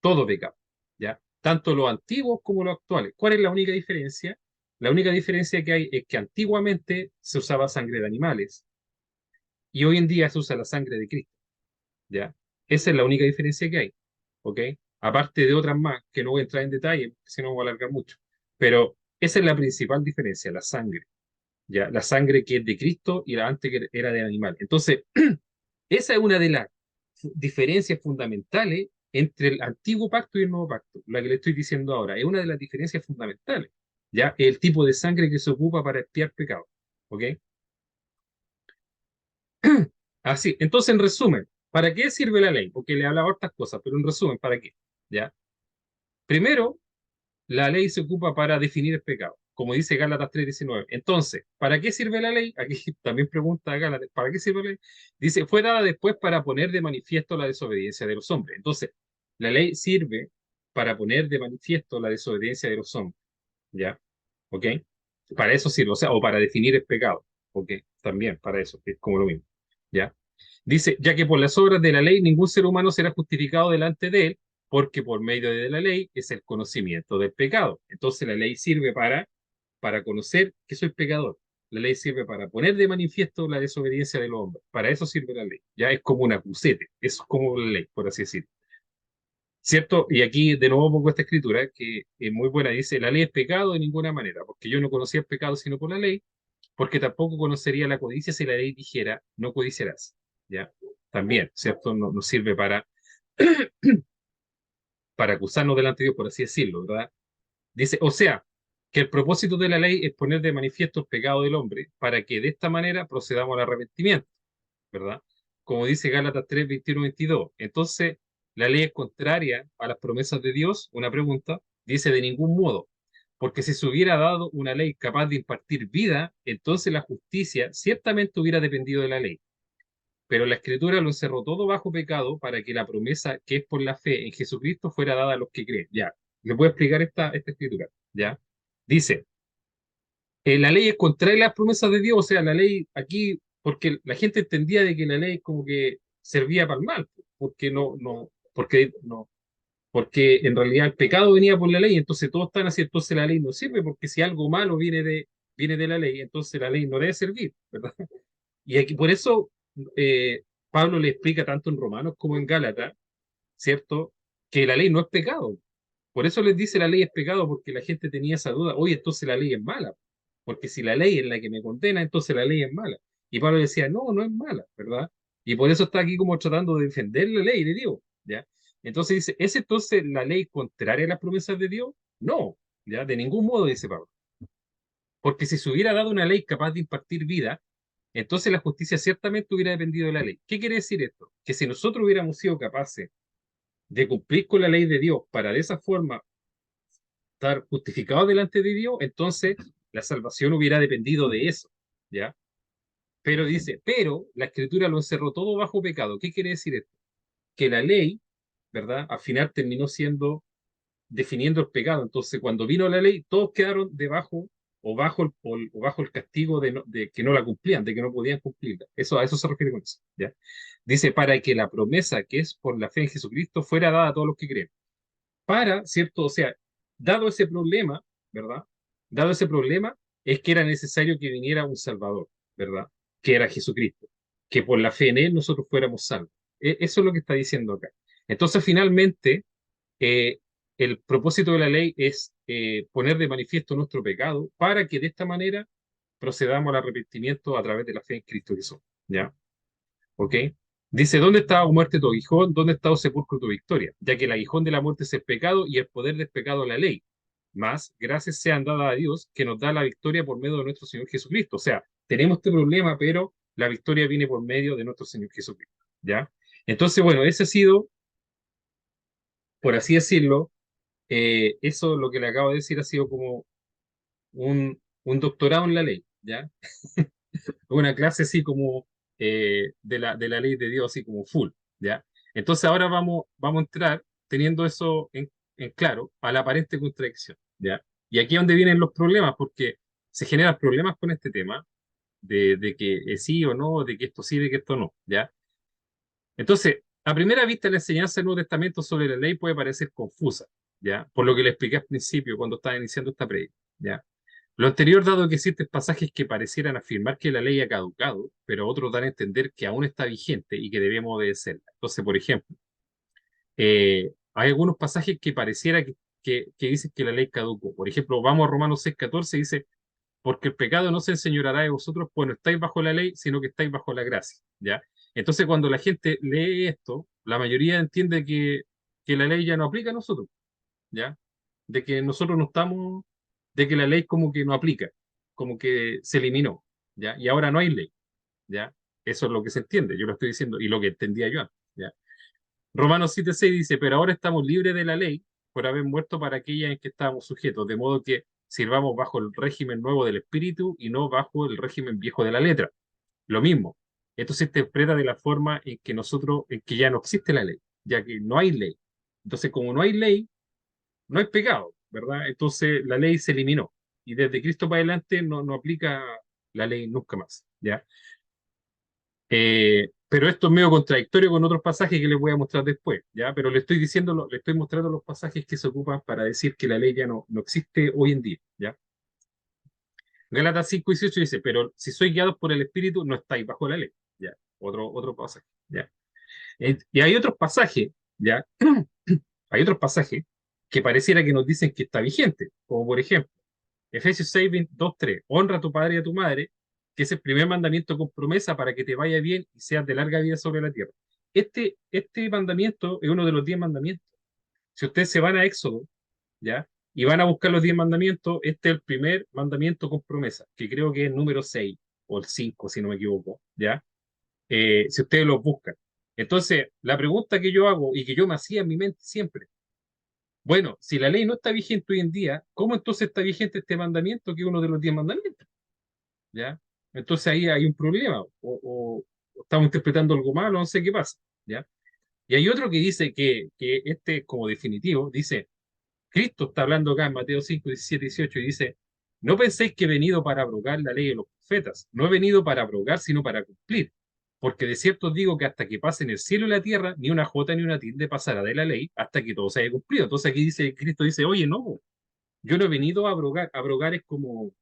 todo pecado, ¿ya? Tanto los antiguos como los actuales. ¿Cuál es la única diferencia? La única diferencia que hay es que antiguamente se usaba sangre de animales y hoy en día se usa la sangre de Cristo, ¿ya? Esa es la única diferencia que hay, ¿ok? Aparte de otras más, que no voy a entrar en detalle, porque si no voy a alargar mucho. Pero esa es la principal diferencia, la sangre, ¿ya? La sangre que es de Cristo y la antes que era de animal. Entonces, esa es una de las diferencias fundamentales entre el antiguo pacto y el nuevo pacto, la que le estoy diciendo ahora. Es una de las diferencias fundamentales, ¿ya? El tipo de sangre que se ocupa para expiar pecado, ¿ok? Así, entonces, en resumen, ¿para qué sirve la ley? Porque le he hablado hartas cosas, pero en resumen, ¿para qué? ¿Ya? Primero, la ley se ocupa para definir el pecado, como dice Gálatas 3:19. Entonces, ¿para qué sirve la ley? Aquí también pregunta Gálatas, ¿para qué sirve la ley? Dice, fue dada después para poner de manifiesto la desobediencia de los hombres. Entonces, la ley sirve para poner de manifiesto la desobediencia de los hombres, ¿ya? ¿Ok? Para eso sirve, o sea, o para definir el pecado, ¿ok? También para eso, es como lo mismo, ¿ya? Dice, ya que por las obras de la ley ningún ser humano será justificado delante de él, porque por medio de la ley es el conocimiento del pecado. Entonces la ley sirve para conocer que soy pecador. La ley sirve para poner de manifiesto la desobediencia del hombre. Para eso sirve la ley. Ya es como un acusete. Eso es como la ley, por así decirlo. ¿Cierto? Y aquí de nuevo pongo esta escritura que es muy buena. Dice, la ley es pecado de ninguna manera, porque yo no conocía el pecado sino por la ley, porque tampoco conocería la codicia si la ley dijera, no codiciarás. ¿Ya? También, ¿cierto? No, nos sirve para acusarnos delante de Dios, por así decirlo, ¿verdad? Dice, o sea, que el propósito de la ley es poner de manifiesto el pecado del hombre, para que de esta manera procedamos al arrepentimiento, ¿verdad? Como dice Gálatas 3:21-22. Entonces, la ley es contraria a las promesas de Dios. Una pregunta, dice de ningún modo, porque si se hubiera dado una ley capaz de impartir vida, entonces la justicia ciertamente hubiera dependido de la ley. Pero la Escritura lo encerró todo bajo pecado para que la promesa que es por la fe en Jesucristo fuera dada a los que creen. Ya, le voy a explicar esta Escritura. Ya, dice, la ley es contraria a las promesas de Dios, o sea, la ley aquí, porque la gente entendía de que la ley como que servía para el mal, porque en realidad el pecado venía por la ley, entonces todos están así, entonces la ley no sirve, porque si algo malo viene de la ley, entonces la ley no debe servir, ¿verdad? Y aquí, por eso Pablo le explica tanto en Romanos como en Gálatas, ¿cierto? Que la ley no es pecado. Por eso les dice la ley es pecado, porque la gente tenía esa duda. Oye, entonces la ley es mala. Porque si la ley es la que me condena, entonces la ley es mala. Y Pablo decía, no, no es mala, ¿verdad? Y por eso está aquí como tratando de defender la ley de Dios, ¿ya? Entonces dice, ¿es entonces la ley contraria a las promesas de Dios? No, ¿ya? De ningún modo, dice Pablo. Porque si se hubiera dado una ley capaz de impartir vida, entonces la justicia ciertamente hubiera dependido de la ley. ¿Qué quiere decir esto? Que si nosotros hubiéramos sido capaces de cumplir con la ley de Dios para de esa forma estar justificados delante de Dios, entonces la salvación hubiera dependido de eso, ¿ya? Pero dice, pero la escritura lo encerró todo bajo pecado. ¿Qué quiere decir esto? Que la ley, ¿verdad? Al final terminó siendo definiendo el pecado. Entonces, cuando vino la ley, todos quedaron debajo o bajo el castigo de que no la cumplían, de que no podían cumplirla. Eso, a eso se refiere con eso, ¿ya? Dice, para que la promesa que es por la fe en Jesucristo fuera dada a todos los que creen. Para, ¿cierto? O sea, dado ese problema, ¿verdad? Dado ese problema, es que era necesario que viniera un Salvador, ¿verdad? Que era Jesucristo. Que por la fe en Él nosotros fuéramos salvos. Eso es lo que está diciendo acá. Entonces, finalmente, eh, el propósito de la ley es poner de manifiesto nuestro pecado para que de esta manera procedamos al arrepentimiento a través de la fe en Cristo Jesús. ¿Ya? ¿Ok? Dice, ¿dónde está, o muerte, tu aguijón? ¿Dónde está, o sepulcro, tu victoria? Ya que el aguijón de la muerte es el pecado y el poder del pecado la ley. Más, gracias sean dadas a Dios que nos da la victoria por medio de nuestro Señor Jesucristo. O sea, tenemos este problema, pero la victoria viene por medio de nuestro Señor Jesucristo. ¿Ya? Entonces, bueno, ese ha sido, por así decirlo, eso lo que le acabo de decir ha sido como un doctorado en la ley, ¿ya? Una clase así como de la ley de Dios, así como full, ¿ya? Entonces ahora vamos a entrar teniendo eso en claro a la aparente contradicción, ¿ya? Y aquí es donde vienen los problemas, porque se generan problemas con este tema de que sí o no, de que esto sí, de que esto no, ¿ya? Entonces, a primera vista, la enseñanza del Nuevo Testamento sobre la ley puede parecer confusa, ¿ya? Por lo que le expliqué al principio cuando estaba iniciando esta predica, ¿ya? Lo anterior, dado que existen pasajes que parecieran afirmar que la ley ha caducado, pero otros dan a entender que aún está vigente y que debemos obedecerla. Entonces, por ejemplo, hay algunos pasajes que pareciera que dicen que la ley caducó. Por ejemplo, vamos a Romanos 6:14, dice, porque el pecado no se enseñoreará de vosotros, pues no estáis bajo la ley, sino que estáis bajo la gracia, ¿ya? Entonces, cuando la gente lee esto, la mayoría entiende que la ley ya no aplica a nosotros, ¿ya? De que nosotros no estamos, de que la ley como que no aplica, como que se eliminó, ¿ya? Y ahora no hay ley, ¿ya? Eso es lo que se entiende, yo lo estoy diciendo, y lo que entendía yo antes, ¿ya? Romanos 7:6 dice, pero ahora estamos libres de la ley por haber muerto para aquella en que estábamos sujetos, de modo que sirvamos bajo el régimen nuevo del espíritu y no bajo el régimen viejo de la letra. Lo mismo, esto se interpreta de la forma en que nosotros, en que ya no existe la ley, ya que no hay ley. Entonces, como no hay ley, no hay pecado, ¿verdad? Entonces la ley se eliminó y desde Cristo para adelante no aplica la ley nunca más, ¿ya? Pero esto es medio contradictorio con otros pasajes que les voy a mostrar después, ¿ya? Pero le estoy diciendo, le estoy mostrando los pasajes que se ocupan para decir que la ley ya no existe hoy en día, ¿ya? Gálatas 5:18 dice, pero si sois guiados por el Espíritu, no estáis bajo la ley, ¿ya? Otro pasaje, ¿ya? Y hay otros pasajes, ¿ya? Hay otros pasajes que pareciera que nos dicen que está vigente, como por ejemplo, Efesios 6:2-3, honra a tu padre y a tu madre, que es el primer mandamiento con promesa para que te vaya bien y seas de larga vida sobre la tierra. Este mandamiento es uno de los 10 mandamientos. Si ustedes se van a Éxodo, ¿ya? Y van a buscar los 10 mandamientos, este es el primer mandamiento con promesa, que creo que es el número 6 o el 5 si no me equivoco, ¿ya? Si ustedes lo buscan. Entonces, la pregunta que yo hago y que yo me hacía en mi mente siempre, bueno, si la ley no está vigente hoy en día, ¿cómo entonces está vigente este mandamiento que es uno de los 10 mandamientos? ¿Ya? Entonces ahí hay un problema, o estamos interpretando algo malo, no sé qué pasa, ¿ya? Y hay otro que dice que este es como definitivo, dice, Cristo está hablando acá en Mateo 5:17-18 y dice, no penséis que he venido para abrogar la ley de los profetas, no he venido para abrogar, sino para cumplir. Porque de cierto os digo que hasta que pasen el cielo y la tierra, ni una jota ni una tilde pasará de la ley hasta que todo se haya cumplido. Entonces aquí dice, Cristo dice, oye, no, yo no he venido a abrogar, abrogar es como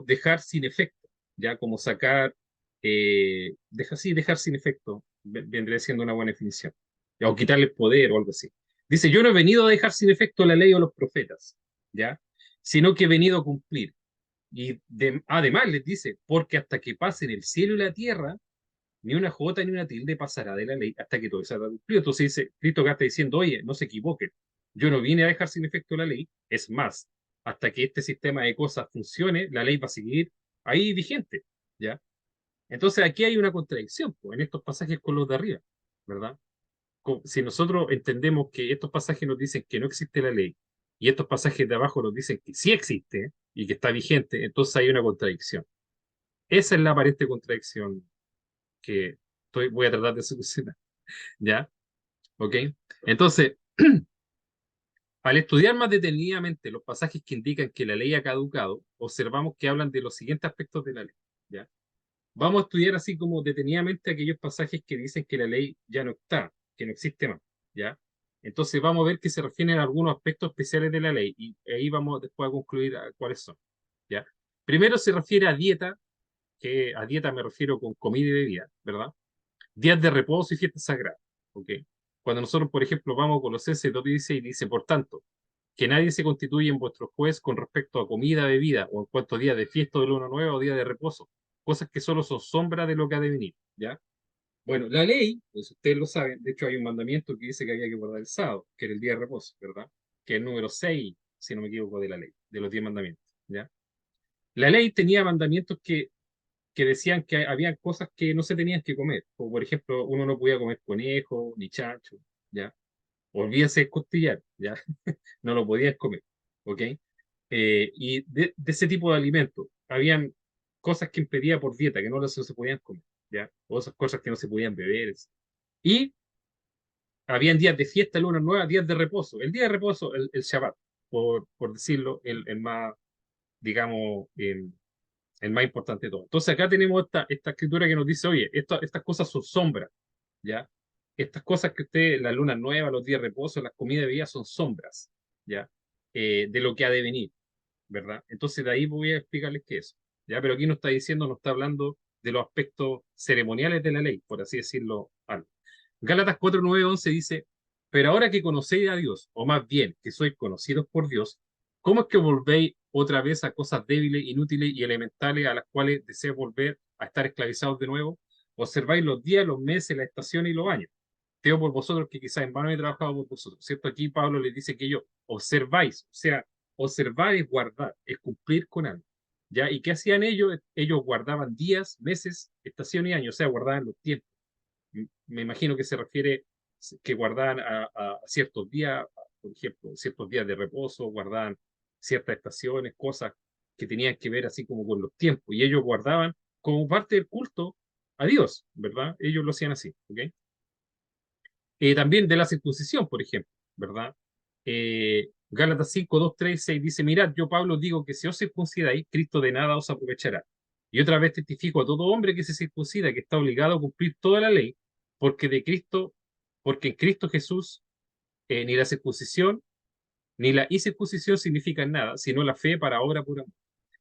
dejar sin efecto, ya como sacar, dejar sin efecto, vendría siendo una buena definición, o quitarle el poder o algo así. Dice, yo no he venido a dejar sin efecto la ley o los profetas, ya, sino que he venido a cumplir. Y además les dice, porque hasta que pasen el cielo y la tierra, ni una jota ni una tilde pasará de la ley hasta que todo se haya cumplido. Entonces dice, Cristo acá está diciendo, oye, no se equivoquen, yo no vine a dejar sin efecto la ley, es más, hasta que este sistema de cosas funcione, la ley va a seguir ahí vigente, ¿ya? Entonces aquí hay una contradicción pues, en estos pasajes con los de arriba, ¿verdad? Si nosotros entendemos que estos pasajes nos dicen que no existe la ley y estos pasajes de abajo nos dicen que sí existe y que está vigente, entonces hay una contradicción. Esa es la aparente contradicción que voy a tratar de solucionar, ¿ya? ¿Ok? Entonces, al estudiar más detenidamente los pasajes que indican que la ley ha caducado, observamos que hablan de los siguientes aspectos de la ley, ¿ya? Vamos a estudiar así como detenidamente aquellos pasajes que dicen que la ley ya no está, que no existe más, ¿ya? Entonces vamos a ver que se refieren a algunos aspectos especiales de la ley y ahí vamos después a concluir a cuáles son, ¿ya? Primero se refiere a dieta, que a dieta me refiero con comida y bebida, ¿verdad? Días de reposo y fiestas sagradas, ¿ok? Cuando nosotros, por ejemplo, vamos a Colosenses 2:16, dice, por tanto, que nadie se constituya en vuestro juez con respecto a comida, bebida, o en cuanto a días de fiesta o de luna nueva o día de reposo, cosas que solo son sombra de lo que ha de venir, ¿ya? Bueno, la ley, pues ustedes lo saben, de hecho hay un mandamiento que dice que había que guardar el sábado, que era el día de reposo, ¿verdad? Que es el número 6, si no me equivoco, de la ley, de los 10 mandamientos, ¿ya? La ley tenía mandamientos que decían que había cosas que no se tenían que comer, como por ejemplo, uno no podía comer conejo, ni chancho, ¿ya? Olvídese de costillar, ¿ya? No lo podías comer, ¿ok? Y de ese tipo de alimentos, habían cosas que impedía por dieta, que no se podían comer, ¿ya? O esas cosas que no se podían beber. Y habían días de fiesta, luna nueva, días de reposo. El día de reposo, el Shabbat, por decirlo, el más, digamos, el más importante de todo. Entonces acá tenemos esta escritura que nos dice, oye, estas cosas son sombras, ¿ya? Estas cosas que usted, la luna nueva, los días de reposo, las comidas de vida son sombras, ¿ya? De lo que ha de venir, ¿verdad? Entonces de ahí voy a explicarles qué es, ¿ya? Pero aquí no está diciendo, no está hablando de los aspectos ceremoniales de la ley, por así decirlo, algo. Gálatas 4, 9, 11 dice, pero ahora que conocéis a Dios, o más bien que sois conocidos por Dios, ¿cómo es que volvéis otra vez a cosas débiles, inútiles y elementales a las cuales deseáis volver a estar esclavizados de nuevo? Observáis los días, los meses, las estaciones y los años. Teo por vosotros que quizás en vano he trabajado por vosotros, ¿cierto? Aquí Pablo les dice que ellos observáis, o sea, observar es guardar, es cumplir con algo. ¿Ya? ¿Y qué hacían ellos? Ellos guardaban días, meses, estaciones y años, o sea, guardaban los tiempos. Me imagino que se refiere que guardaban a ciertos días, por ejemplo, ciertos días de reposo, guardaban ciertas estaciones, cosas que tenían que ver así como con los tiempos, y ellos guardaban como parte del culto a Dios, ¿verdad? Ellos lo hacían así, ¿ok? También de la circuncisión, por ejemplo, ¿verdad? Gálatas 5, 2, 3, 6 dice, mirad, yo Pablo digo que si os circuncidáis, Cristo de nada os aprovechará. Y otra vez testifico a todo hombre que se circuncida, que está obligado a cumplir toda la ley, porque de Cristo, porque en Cristo Jesús ni la circuncisión ni la incircuncisión significan nada, sino la fe para obra pura.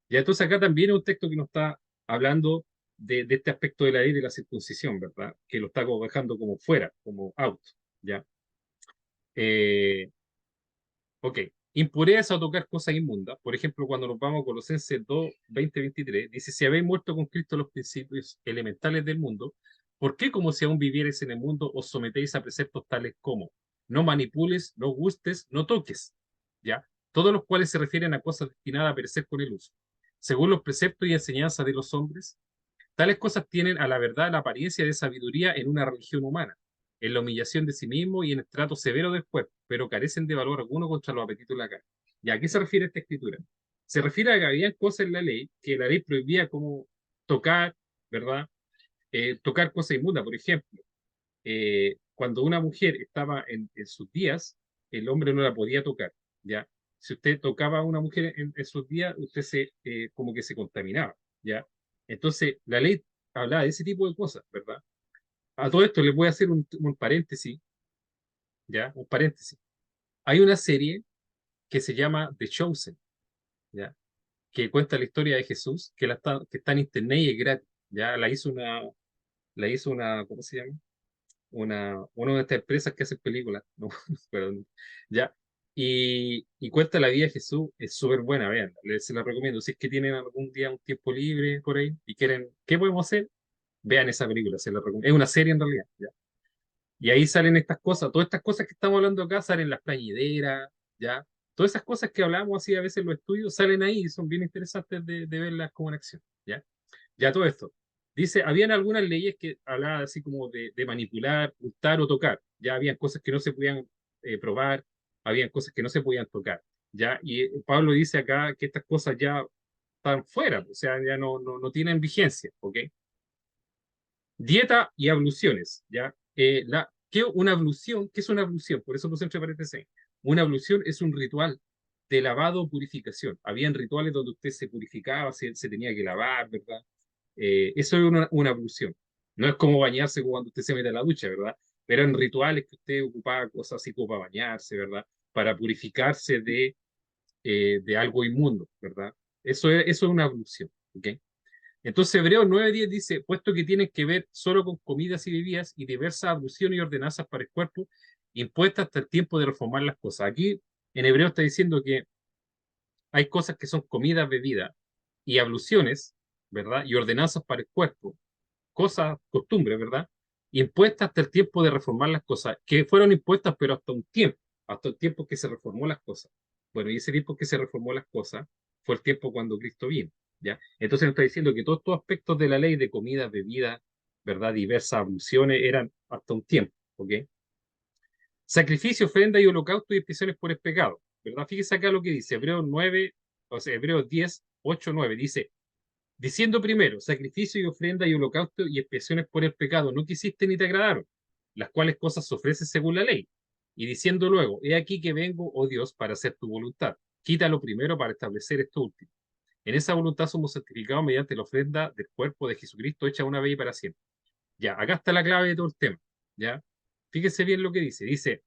Ya entonces acá también es un texto que nos está hablando de este aspecto de la ley de la circuncisión, ¿verdad? Que lo está dejando como fuera, como out, ¿ya? Eh, ok. Impureza o tocar cosas inmundas. Por ejemplo, cuando nos vamos a Colosenses 2, 20, 23, dice, si habéis muerto con Cristo los principios elementales del mundo, ¿por qué como si aún vivierais en el mundo os sometéis a preceptos tales como no manipules, no gustes, no toques? ¿Ya? Todos los cuales se refieren a cosas destinadas a perecer con el uso. Según los preceptos y enseñanzas de los hombres, tales cosas tienen a la verdad la apariencia de sabiduría en una religión humana, en la humillación de sí mismo y en el trato severo del cuerpo, pero carecen de valor alguno contra los apetitos de la carne. ¿Y a qué se refiere esta escritura? Se refiere a que había cosas en la ley que la ley prohibía como tocar, ¿verdad? Tocar cosas inmundas, por ejemplo. Cuando una mujer estaba en sus días, el hombre no la podía tocar, ¿ya? Si usted tocaba a una mujer en sus días, usted como que se contaminaba, ¿ya? Entonces, la ley hablaba de ese tipo de cosas, ¿verdad? A todo esto les voy a hacer un paréntesis, ¿ya? Un paréntesis. Hay una serie que se llama The Chosen, ¿ya? Que cuenta la historia de Jesús, que está en internet y es gratis, ¿ya? ¿Cómo se llama? Una de estas empresas que hace películas, no, pero, ya, y cuenta la vida de Jesús, es súper buena, vean, se la recomiendo, si es que tienen algún día un tiempo libre por ahí y quieren, ¿qué podemos hacer? Vean esa película, se la recomiendo, es una serie en realidad, ¿ya? Y ahí salen estas cosas, todas estas cosas que estamos hablando acá, salen las plañideras, ¿ya? Todas esas cosas que hablamos así a veces en los estudios salen ahí y son bien interesantes de verlas como en acción, ¿ya? Ya todo esto. Dice, habían algunas leyes que hablaban así como de manipular, gustar o tocar. Ya habían cosas que no se podían probar, habían cosas que no se podían tocar. Ya, y Pablo dice acá que estas cosas ya están fuera, o sea, ya no tienen vigencia, ¿ok? Dieta y abluciones, ¿ya? Una ablución? ¿Qué es una ablución? Por eso puse entre paréntesis. Una ablución es un ritual de lavado o purificación. Habían rituales donde usted se purificaba, se tenía que lavar, ¿verdad? Eso es una ablución. No es como bañarse cuando usted se mete a la ducha, ¿verdad? Pero en rituales que usted ocupaba cosas así como para bañarse, ¿verdad? Para purificarse de algo inmundo, ¿verdad? Eso es una ablución, ¿ok? Entonces Hebreos 9:10 dice, puesto que tienen que ver solo con comidas y bebidas y diversas abluciones y ordenanzas para el cuerpo, impuestas hasta el tiempo de reformar las cosas. Aquí en Hebreo está diciendo que hay cosas que son comidas, bebidas y abluciones, ¿verdad? Y ordenanzas para el cuerpo, cosas, costumbres, ¿verdad? Impuestas hasta el tiempo de reformar las cosas, que fueron impuestas, pero hasta el tiempo que se reformó las cosas. Bueno, y ese tiempo que se reformó las cosas fue el tiempo cuando Cristo vino, ¿ya? Entonces nos está diciendo que todos estos aspectos de la ley de comida, bebida, ¿verdad? Diversas abluciones eran hasta un tiempo, ¿ok? Sacrificio, ofrenda y holocausto y expiaciones por el pecado, ¿verdad? Fíjese acá lo que dice Hebreos 9, o sea, Hebreos 10, 8, 9, dice, diciendo primero, sacrificio y ofrenda y holocausto y expiaciones por el pecado no quisiste ni te agradaron, las cuales cosas se ofrecen según la ley. Y diciendo luego, he aquí que vengo, oh Dios, para hacer tu voluntad. Quítalo primero para establecer esto último. En esa voluntad somos santificados mediante la ofrenda del cuerpo de Jesucristo hecha una vez y para siempre. Ya, acá está la clave de todo el tema. Ya, fíjese bien lo que dice. Dice,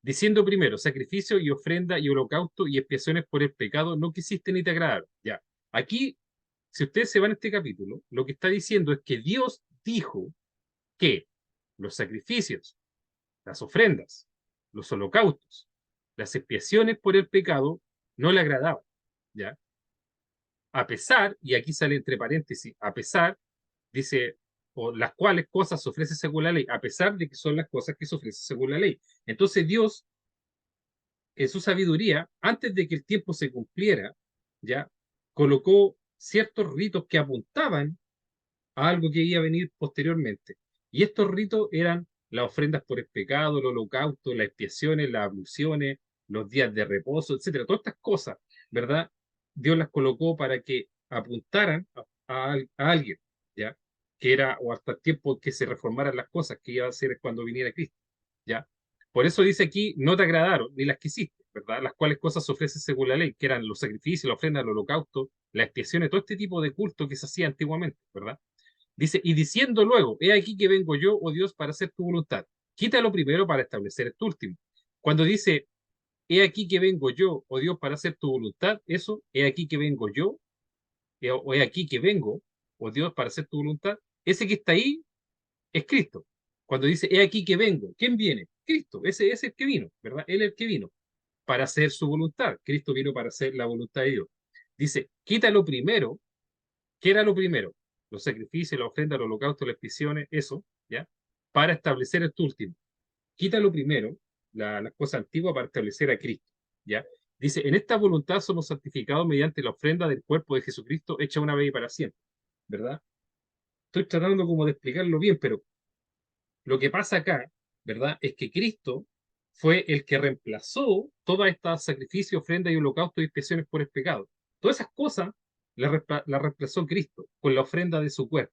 diciendo primero, sacrificio y ofrenda y holocausto y expiaciones por el pecado no quisiste ni te agradaron. Ya, aquí si ustedes se van a este capítulo, lo que está diciendo es que Dios dijo que los sacrificios, las ofrendas, los holocaustos, las expiaciones por el pecado no le agradaban, ¿ya? A pesar, y aquí sale entre paréntesis, a pesar, dice, o las cuales cosas se ofrecen según la ley, a pesar de que son las cosas que se ofrecen según la ley. Entonces Dios, en su sabiduría, antes de que el tiempo se cumpliera, ¿ya? Colocó ciertos ritos que apuntaban a algo que iba a venir posteriormente. Y estos ritos eran las ofrendas por el pecado, el holocausto, las expiaciones, las abluciones, los días de reposo, etcétera. Todas estas cosas, ¿verdad? Dios las colocó para que apuntaran a alguien, ¿ya? Que era, o hasta el tiempo que se reformaran las cosas, que iba a ser cuando viniera Cristo, ¿ya? Por eso dice aquí, no te agradaron, ni las quisiste, ¿verdad? Las cuales cosas se ofrecen según la ley, que eran los sacrificios, la ofrenda, el holocausto, las expiaciones, todo este tipo de culto que se hacía antiguamente, ¿verdad? Dice, y diciendo luego, he aquí que vengo yo, oh Dios, para hacer tu voluntad. Quítalo primero para establecer esto último. Cuando dice, he aquí que vengo yo, oh Dios, para hacer tu voluntad, eso, he aquí que vengo yo, o he aquí que vengo, oh Dios, para hacer tu voluntad, ese que está ahí es Cristo. Cuando dice, he aquí que vengo, ¿quién viene? Cristo, ese es el que vino, ¿verdad? Él es el que vino para hacer su voluntad. Cristo vino para hacer la voluntad de Dios. Dice, quítalo primero. ¿Qué era lo primero? Los sacrificios, la ofrenda, el holocausto, las expiaciones, eso, ¿ya? Para establecer esto último. Quítalo primero, las cosas antiguas, para establecer a Cristo, ¿ya? Dice, en esta voluntad somos santificados mediante la ofrenda del cuerpo de Jesucristo hecha una vez y para siempre, ¿verdad? Estoy tratando como de explicarlo bien, pero lo que pasa acá, ¿verdad? Es que Cristo fue el que reemplazó todas estas sacrificios, ofrendas y holocaustos y expiaciones por el pecado. Todas esas cosas las reemplazó Cristo con la ofrenda de su cuerpo,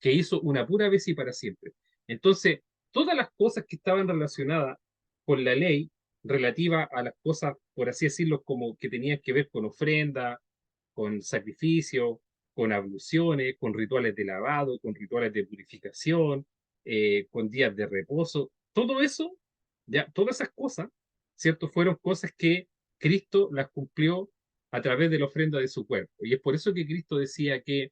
que hizo una pura vez y para siempre. Entonces, todas las cosas que estaban relacionadas con la ley, relativa a las cosas, por así decirlo, como que tenían que ver con ofrenda, con sacrificio, con abluciones, con rituales de lavado, con rituales de purificación, con días de reposo, todo eso, ya, todas esas cosas, ¿cierto? Fueron cosas que Cristo las cumplió a través de la ofrenda de su cuerpo. Y es por eso que Cristo decía que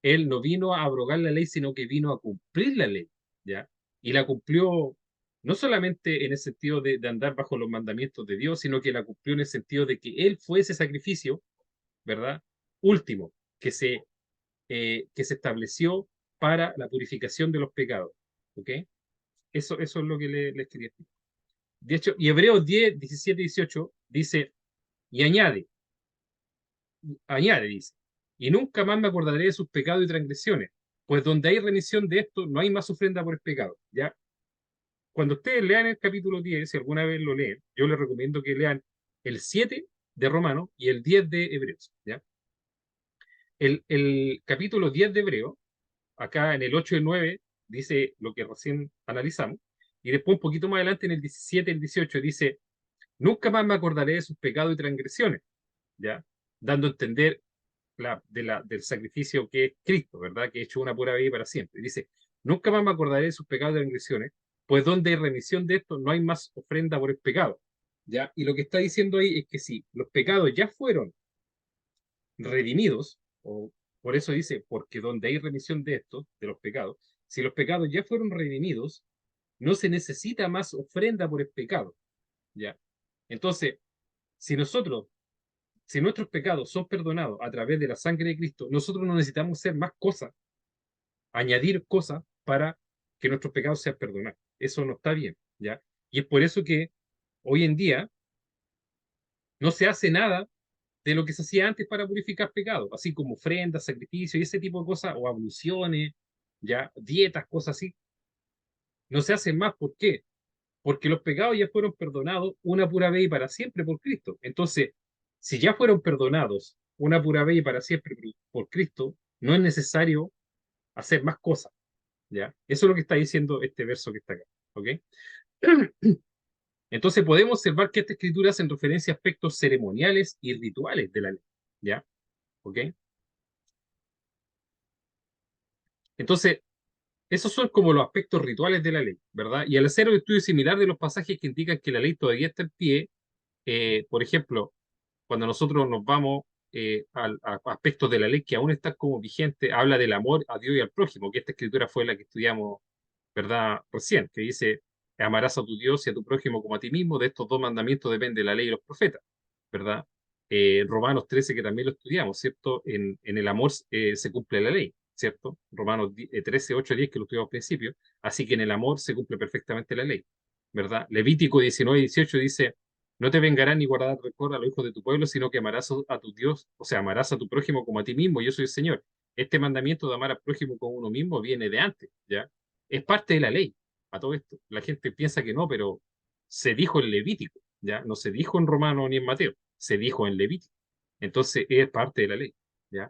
él no vino a abrogar la ley, sino que vino a cumplir la ley, ¿ya? Y la cumplió no solamente en el sentido de andar bajo los mandamientos de Dios, sino que la cumplió en el sentido de que Él fue ese sacrificio, ¿verdad? Último, que se estableció para la purificación de los pecados, ¿ok? Eso es lo que les quería decir. De hecho, y Hebreos 10, 17 y 18 dice, y dice, y nunca más me acordaré de sus pecados y transgresiones, pues donde hay remisión de esto, no hay más ofrenda por el pecado, ¿ya? Cuando ustedes lean el capítulo 10, si alguna vez lo leen, yo les recomiendo que lean el 7 de Romano y el 10 de Hebreos, ¿ya? El capítulo 10 de Hebreo, acá en el 8 y el 9, dice lo que recién analizamos, y después un poquito más adelante en el 17 y el 18 dice, nunca más me acordaré de sus pecados y transgresiones, ¿ya? Dando a entender del sacrificio que es Cristo, ¿verdad? Que ha hecho una pura vida para siempre. Dice, nunca más me acordaré de sus pecados y transgresiones, pues donde hay remisión de esto, no hay más ofrenda por el pecado, ¿ya? Y lo que está diciendo ahí es que si los pecados ya fueron redimidos, o Por eso dice, porque donde hay remisión de estos, de los pecados, si los pecados ya fueron redimidos, no se necesita más ofrenda por el pecado, ¿ya? Entonces, si nosotros, si nuestros pecados son perdonados a través de la sangre de Cristo, nosotros no necesitamos hacer más cosas, añadir cosas para que nuestros pecados sean perdonados. Eso no está bien, ¿ya? Y es por eso que hoy en día no se hace nada de lo que se hacía antes para purificar pecados, así como ofrendas, sacrificios y ese tipo de cosas, o abluciones, ya, dietas, cosas así. No se hacen más. ¿Por qué? Porque los pecados ya fueron perdonados una pura vez y para siempre por Cristo. Entonces, si ya fueron perdonados una pura vez y para siempre por Cristo, no es necesario hacer más cosas, ¿ya? Eso es lo que está diciendo este verso que está acá, ¿ok? Entonces podemos observar que esta escritura hace referencia a aspectos ceremoniales y rituales de la ley, ¿ya? ¿Ok? Entonces, esos son como los aspectos rituales de la ley, ¿verdad? Y al hacer un estudio similar de los pasajes que indican que la ley todavía está en pie, por ejemplo, cuando nosotros nos vamos a aspectos de la ley que aún están como vigentes, habla del amor a Dios y al prójimo, que esta escritura fue la que estudiamos, ¿verdad? Recién, que dice, amarás a tu Dios y a tu prójimo como a ti mismo, de estos dos mandamientos depende la ley y los profetas, ¿verdad? Romanos 13, que también lo estudiamos, ¿cierto? En el amor se cumple la ley, ¿cierto? Romanos 13, 8, 10, que lo estudiamos al principio, así que en el amor se cumple perfectamente la ley, ¿verdad? Levítico 19, 18 dice, no te vengarás ni guardarás rencor a los hijos de tu pueblo, sino que amarás a tu Dios, o sea, amarás a tu prójimo como a ti mismo, yo soy el Señor. Este mandamiento de amar al prójimo como uno mismo viene de antes, ¿ya? Es parte de la ley a todo esto. La gente piensa que no, pero se dijo en Levítico, ¿ya? No se dijo en Romano ni en Mateo, se dijo en Levítico. Entonces es parte de la ley, ¿ya?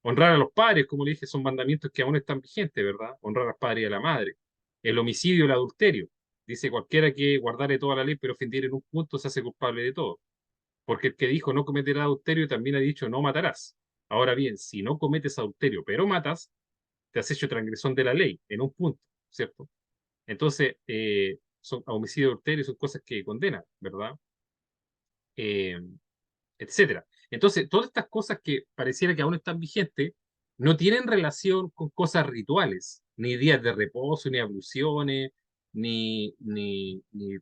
Honrar a los padres, como le dije, son mandamientos que aún están vigentes, ¿verdad? Honrar al padre y a la madre. El homicidio, el adulterio. Dice cualquiera que guardare toda la ley, pero ofendiere en un punto, se hace culpable de todo. Porque el que dijo no cometerás adulterio también ha dicho no matarás. Ahora bien, si no cometes adulterio, pero matas, te has hecho transgresión de la ley en un punto, ¿cierto? Entonces, son homicidio, adulterio, son cosas que condenan, ¿verdad? Eh, Etcétera. Entonces, todas estas cosas que pareciera que aún están vigentes, no tienen relación con cosas rituales, ni días de reposo, ni abluciones,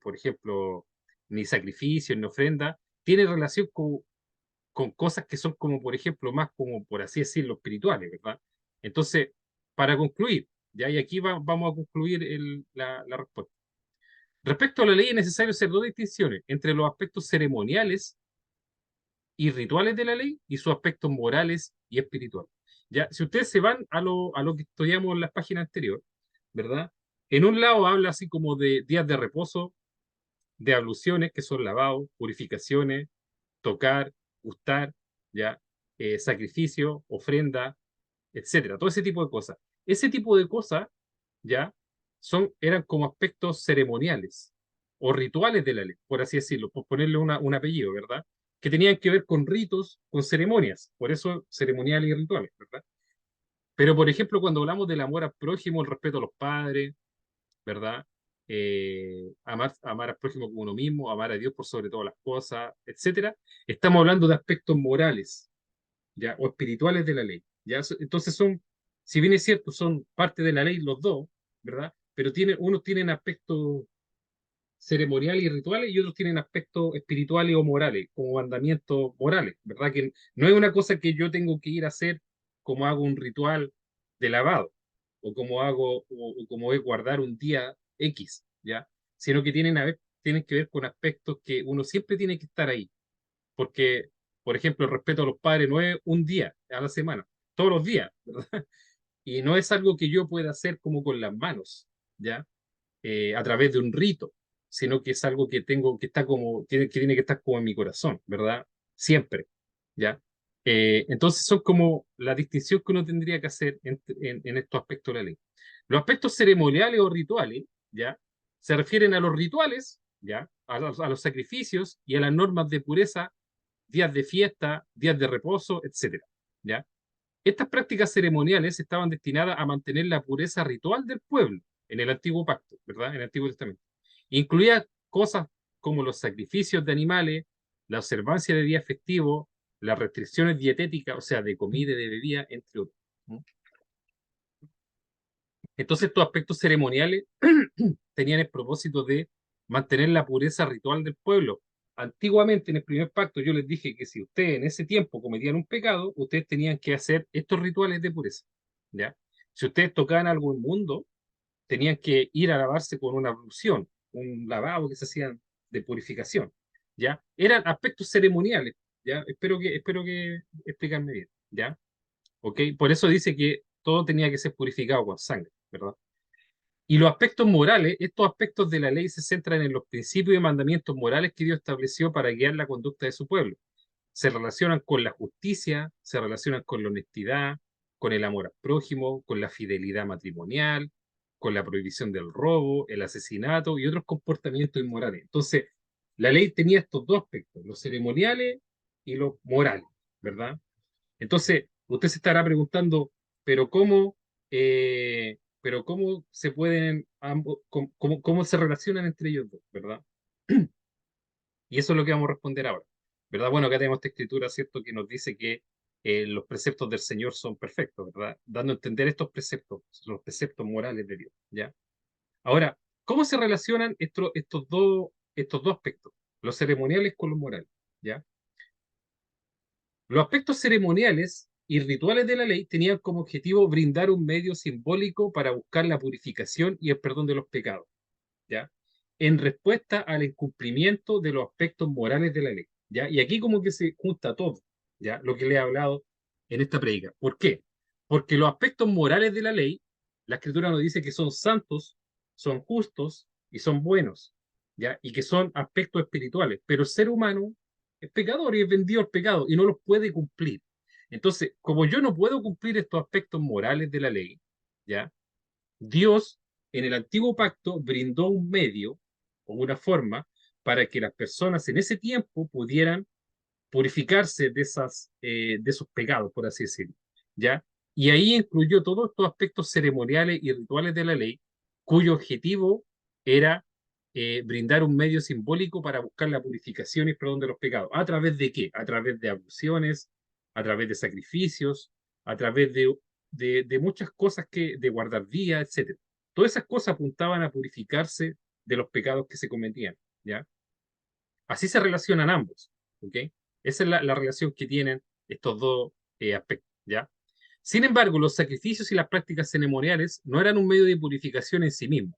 por ejemplo, ni sacrificios, ni ofrenda. Tienen relación con cosas que son como, por ejemplo, más como, por así decirlo, espirituales, ¿verdad? Entonces, para concluir, ya, y aquí vamos a concluir la respuesta. Respecto a la ley es necesario hacer dos distinciones entre los aspectos ceremoniales y rituales de la ley y sus aspectos morales y espirituales. Ya, si ustedes se van a lo que estudiamos en las páginas anteriores, ¿verdad? En un lado habla así como de días de reposo, de abluciones, que son lavados, purificaciones, tocar, gustar, ya, sacrificio, ofrenda, etcétera, todo ese tipo de cosas. Ese tipo de cosas, ya, eran como aspectos ceremoniales o rituales de la ley, por así decirlo, por ponerle un apellido, ¿verdad? Que tenían que ver con ritos, con ceremonias, por eso ceremoniales y rituales, ¿verdad? Pero, por ejemplo, cuando hablamos del amor al prójimo, el respeto a los padres, ¿verdad? Amar al prójimo como uno mismo, amar a Dios por sobre todas las cosas, etcétera, estamos hablando de aspectos morales, ¿ya? O espirituales de la ley, ¿ya? Entonces son, si bien es cierto, son parte de la ley los dos, ¿verdad? Pero unos tienen aspectos ceremoniales y rituales y otros tienen aspectos espirituales o morales, como mandamientos morales, ¿verdad? Que no es una cosa que yo tengo que ir a hacer como hago un ritual de lavado, o como es guardar un día X, ¿ya? Sino que tienen que ver con aspectos que uno siempre tiene que estar ahí, porque, por ejemplo, el respeto a los padres no es un día a la semana, todos los días, ¿verdad? Y no es algo que yo pueda hacer como con las manos, ¿ya? A través de un rito, sino que es algo que tengo, que está como, que tiene que estar como en mi corazón, ¿verdad? Siempre, ¿ya? Entonces son como la distinción que uno tendría que hacer en estos aspectos de la ley. Los aspectos ceremoniales o rituales, ¿ya? Se refieren a los rituales, ¿ya? A los sacrificios y a las normas de pureza, días de fiesta, días de reposo, etcétera, ¿ya? Estas prácticas ceremoniales estaban destinadas a mantener la pureza ritual del pueblo en el antiguo pacto, ¿verdad? En el Antiguo Testamento. Incluía cosas como los sacrificios de animales, la observancia de días festivos, las restricciones dietéticas, o sea, de comida y de bebida, entre otros. Entonces estos aspectos ceremoniales tenían el propósito de mantener la pureza ritual del pueblo. Antiguamente, en el primer pacto, yo les dije que si ustedes en ese tiempo cometían un pecado, ustedes tenían que hacer estos rituales de pureza, ¿ya? Si ustedes tocaban algo inmundo, tenían que ir a lavarse con una ablución, un lavado que se hacían de purificación, ¿ya? Eran aspectos ceremoniales, ¿ya? Espero que explicarme bien, ¿ya? ¿Ok? Por eso dice que todo tenía que ser purificado con sangre, ¿verdad? Y los aspectos morales, estos aspectos de la ley se centran en los principios y mandamientos morales que Dios estableció para guiar la conducta de su pueblo. Se relacionan con la justicia, se relacionan con la honestidad, con el amor al prójimo, con la fidelidad matrimonial, con la prohibición del robo, el asesinato y otros comportamientos inmorales. Entonces, la ley tenía estos dos aspectos, los ceremoniales y los morales, ¿verdad? Entonces, usted se estará preguntando, pero cómo se pueden ambos, cómo se relacionan entre ellos dos, ¿verdad? Y eso es lo que vamos a responder ahora, ¿verdad? Bueno, acá tenemos esta escritura, ¿cierto?, que nos dice que los preceptos del Señor son perfectos, ¿verdad? Dando a entender estos preceptos, los preceptos morales de Dios, ¿ya? Ahora, ¿cómo se relacionan estos dos aspectos, los ceremoniales con los morales, ¿ya? Los aspectos ceremoniales y rituales de la ley tenían como objetivo brindar un medio simbólico para buscar la purificación y el perdón de los pecados, ¿ya? En respuesta al incumplimiento de los aspectos morales de la ley, ¿ya? Y aquí como que se junta todo, ¿ya? Lo que le he hablado en esta predica. ¿Por qué? Porque los aspectos morales de la ley, la Escritura nos dice que son santos, son justos y son buenos, ¿ya? Y que son aspectos espirituales, pero el ser humano es pecador y es vendido al pecado y no los puede cumplir. Entonces, como yo no puedo cumplir estos aspectos morales de la ley, ¿ya? Dios en el antiguo pacto brindó un medio o una forma para que las personas en ese tiempo pudieran purificarse de esos pecados, por así decirlo, ¿ya? Y ahí incluyó todos estos aspectos ceremoniales y rituales de la ley, cuyo objetivo era brindar un medio simbólico para buscar la purificación y perdón de los pecados. ¿A través de qué? A través de abluciones, a través de sacrificios, a través de muchas cosas de guardar días, etcétera. Todas esas cosas apuntaban a purificarse de los pecados que se cometían, ¿ya? Así se relacionan ambos, ¿ok? Esa es la relación que tienen estos dos aspectos, ¿ya? Sin embargo, los sacrificios y las prácticas ceremoniales no eran un medio de purificación en sí mismo.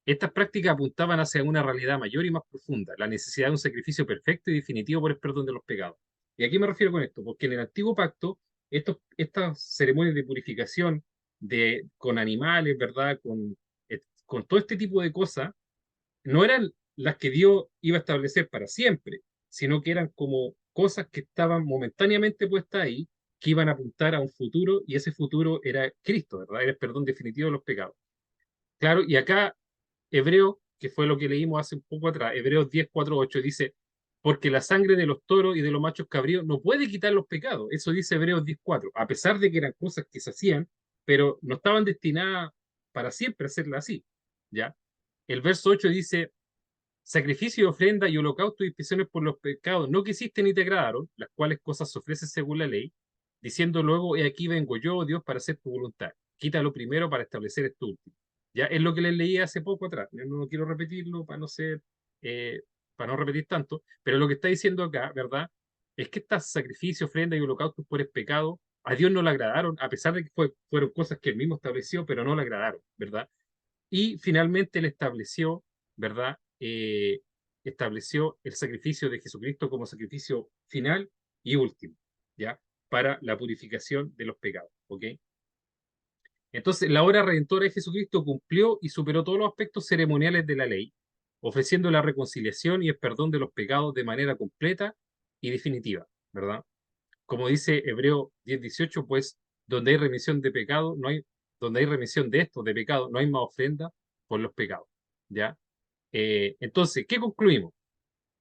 Estas prácticas apuntaban hacia una realidad mayor y más profunda, la necesidad de un sacrificio perfecto y definitivo por el perdón de los pecados. ¿Y a qué me refiero con esto? Porque en el antiguo pacto, estas ceremonias de purificación con animales, ¿verdad? Con todo este tipo de cosas, no eran las que Dios iba a establecer para siempre, sino que eran como cosas que estaban momentáneamente puestas ahí, que iban a apuntar a un futuro, y ese futuro era Cristo, ¿verdad? Era el perdón definitivo de los pecados. Claro, y acá Hebreo, que fue lo que leímos hace un poco atrás, Hebreos 10, 4, 8, dice, porque la sangre de los toros y de los machos cabríos no puede quitar los pecados. Eso dice Hebreos 10, 4, a pesar de que eran cosas que se hacían, pero no estaban destinadas para siempre a hacerla así, ¿ya? El verso 8 dice, sacrificio, ofrenda y holocausto y expiaciones por los pecados no quisiste ni te agradaron, las cuales cosas se ofrecen según la ley, diciendo luego, he aquí vengo yo, oh Dios, para hacer tu voluntad. Quítalo primero para establecer esto último. Ya es lo que les leí hace poco atrás. Yo no quiero repetirlo eh, para no repetir tanto, pero lo que está diciendo acá, ¿verdad? Es que estas sacrificios, ofrendas y holocaustos por el pecado a Dios no le agradaron, a pesar de que fueron cosas que él mismo estableció, pero no le agradaron, ¿verdad? Y finalmente él estableció, ¿verdad? Estableció el sacrificio de Jesucristo como sacrificio final y último, ¿ya? Para la purificación de los pecados, ¿ok? Entonces, la obra redentora de Jesucristo cumplió y superó todos los aspectos ceremoniales de la ley, ofreciendo la reconciliación y el perdón de los pecados de manera completa y definitiva, ¿verdad? Como dice Hebreo 10:18, pues donde hay remisión de pecado, donde hay remisión de esto, de pecado, no hay más ofrenda por los pecados, ¿ya? Entonces, ¿qué concluimos?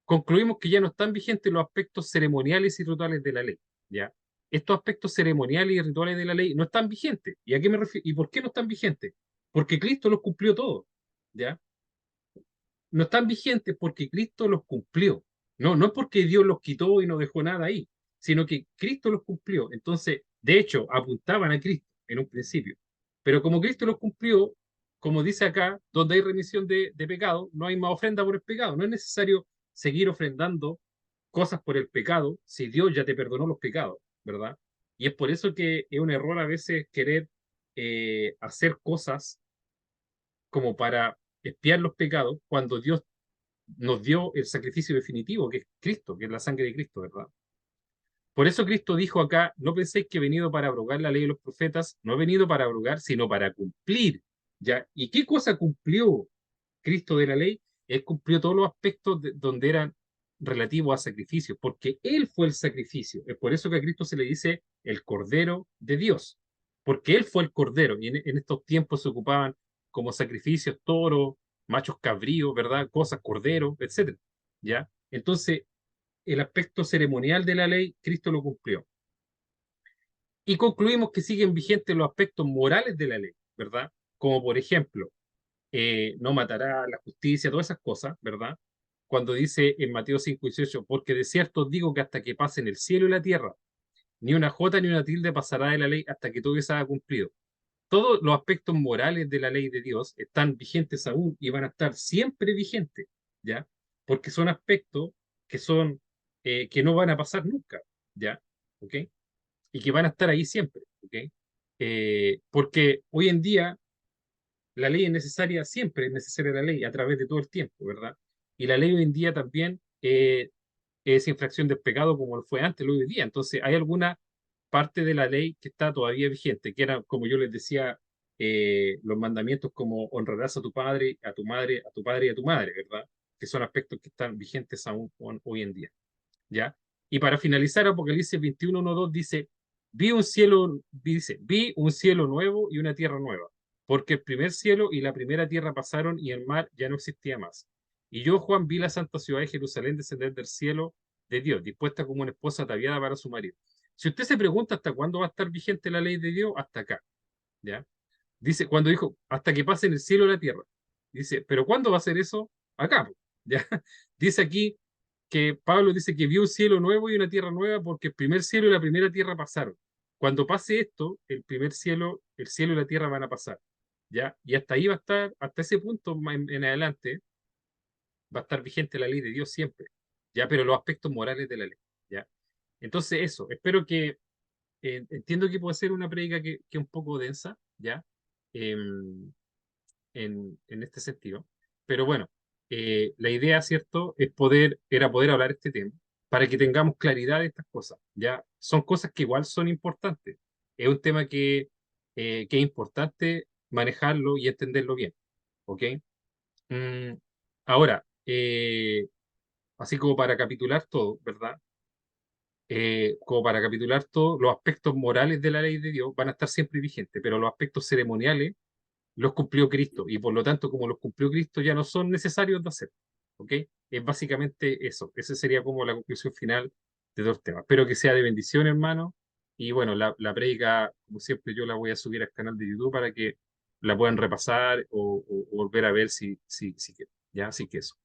Concluimos que ya no están vigentes los aspectos ceremoniales y rituales de la ley, ¿ya? Estos aspectos ceremoniales y rituales de la ley no están vigentes. ¿Y a qué me refiero? ¿Y por qué no están vigentes? Porque Cristo los cumplió todos, ¿ya? No están vigentes porque Cristo los cumplió. No, no es porque Dios los quitó y no dejó nada ahí, sino que Cristo los cumplió. Entonces, de hecho, apuntaban a Cristo, en un principio. Pero como Cristo los cumplió, como dice acá, donde hay remisión de pecado, no hay más ofrenda por el pecado. No es necesario seguir ofrendando cosas por el pecado si Dios ya te perdonó los pecados, ¿verdad? Y es por eso que es un error a veces querer hacer cosas como para expiar los pecados cuando Dios nos dio el sacrificio definitivo, que es Cristo, que es la sangre de Cristo, ¿verdad? Por eso Cristo dijo acá, no penséis que he venido para abrogar la ley de los profetas, no he venido para abrogar, sino para cumplir. ¿Ya? ¿Y qué cosa cumplió Cristo de la ley? Él cumplió todos los aspectos donde eran relativos a sacrificios, porque Él fue el sacrificio. Es por eso que a Cristo se le dice el Cordero de Dios, porque Él fue el Cordero, y en estos tiempos se ocupaban como sacrificios toros, machos cabríos, ¿verdad? Cosas, corderos, etcétera. ¿Ya? Entonces, el aspecto ceremonial de la ley, Cristo lo cumplió. Y concluimos que siguen vigentes los aspectos morales de la ley, ¿verdad? Como por ejemplo, no matará, la justicia, todas esas cosas, ¿verdad? Cuando dice en Mateo 5:18, porque de cierto os digo que hasta que pasen el cielo y la tierra, ni una jota ni una tilde pasará de la ley hasta que todo eso haya cumplido. Todos los aspectos morales de la ley de Dios están vigentes aún y van a estar siempre vigentes, ¿ya? Porque son aspectos que son, que no van a pasar nunca, ¿ya? ¿Ok? Y que van a estar ahí siempre, ¿ok? Porque hoy en día la ley es necesaria, siempre es necesaria la ley a través de todo el tiempo, ¿verdad? Y la ley hoy en día también es infracción del pecado como lo fue antes, lo hoy en día. Entonces, hay alguna parte de la ley que está todavía vigente, que era, como yo les decía, los mandamientos como honrarás a tu padre, a tu madre, a tu padre y a tu madre, ¿verdad? Que son aspectos que están vigentes aún hoy en día. ¿Ya? Y para finalizar, Apocalipsis 21:1-2 dice, vi un cielo nuevo y una tierra nueva, porque el primer cielo y la primera tierra pasaron y el mar ya no existía más. Y yo, Juan, vi la santa ciudad de Jerusalén descender del cielo de Dios, dispuesta como una esposa ataviada para su marido. Si usted se pregunta hasta cuándo va a estar vigente la ley de Dios, hasta acá, ¿ya? Dice, cuando dijo, hasta que pasen el cielo y la tierra. Dice, pero ¿cuándo va a ser eso? Acá, po, ¿ya? Dice aquí que Pablo dice que vio un cielo nuevo y una tierra nueva porque el primer cielo y la primera tierra pasaron. Cuando pase esto, el primer cielo, el cielo y la tierra van a pasar, ¿ya? Y hasta ahí va a estar, hasta ese punto en adelante, va a estar vigente la ley de Dios siempre, ¿ya? Pero los aspectos morales de la ley, ¿ya? Entonces, eso, espero que, entiendo que puede ser una prédica que es un poco densa, ¿ya? Em, en este sentido. Pero bueno, la idea, ¿cierto?, era poder hablar este tema para que tengamos claridad de estas cosas. Ya son cosas que igual son importantes. Es un tema que es importante manejarlo y entenderlo bien. ¿Ok? Mm, ahora, así como para capitular todo, ¿verdad? Como para capitular todo, los aspectos morales de la ley de Dios van a estar siempre vigentes, pero los aspectos ceremoniales los cumplió Cristo y por lo tanto, como los cumplió Cristo, ya no son necesarios de hacer. ¿Ok? Es básicamente eso. Esa sería como la conclusión final de dos temas. Espero que sea de bendición, hermano. Y bueno, la prédica, como siempre, yo la voy a subir al canal de YouTube para que la puedan repasar o volver a ver si quieren. ¿Ya? Así que eso.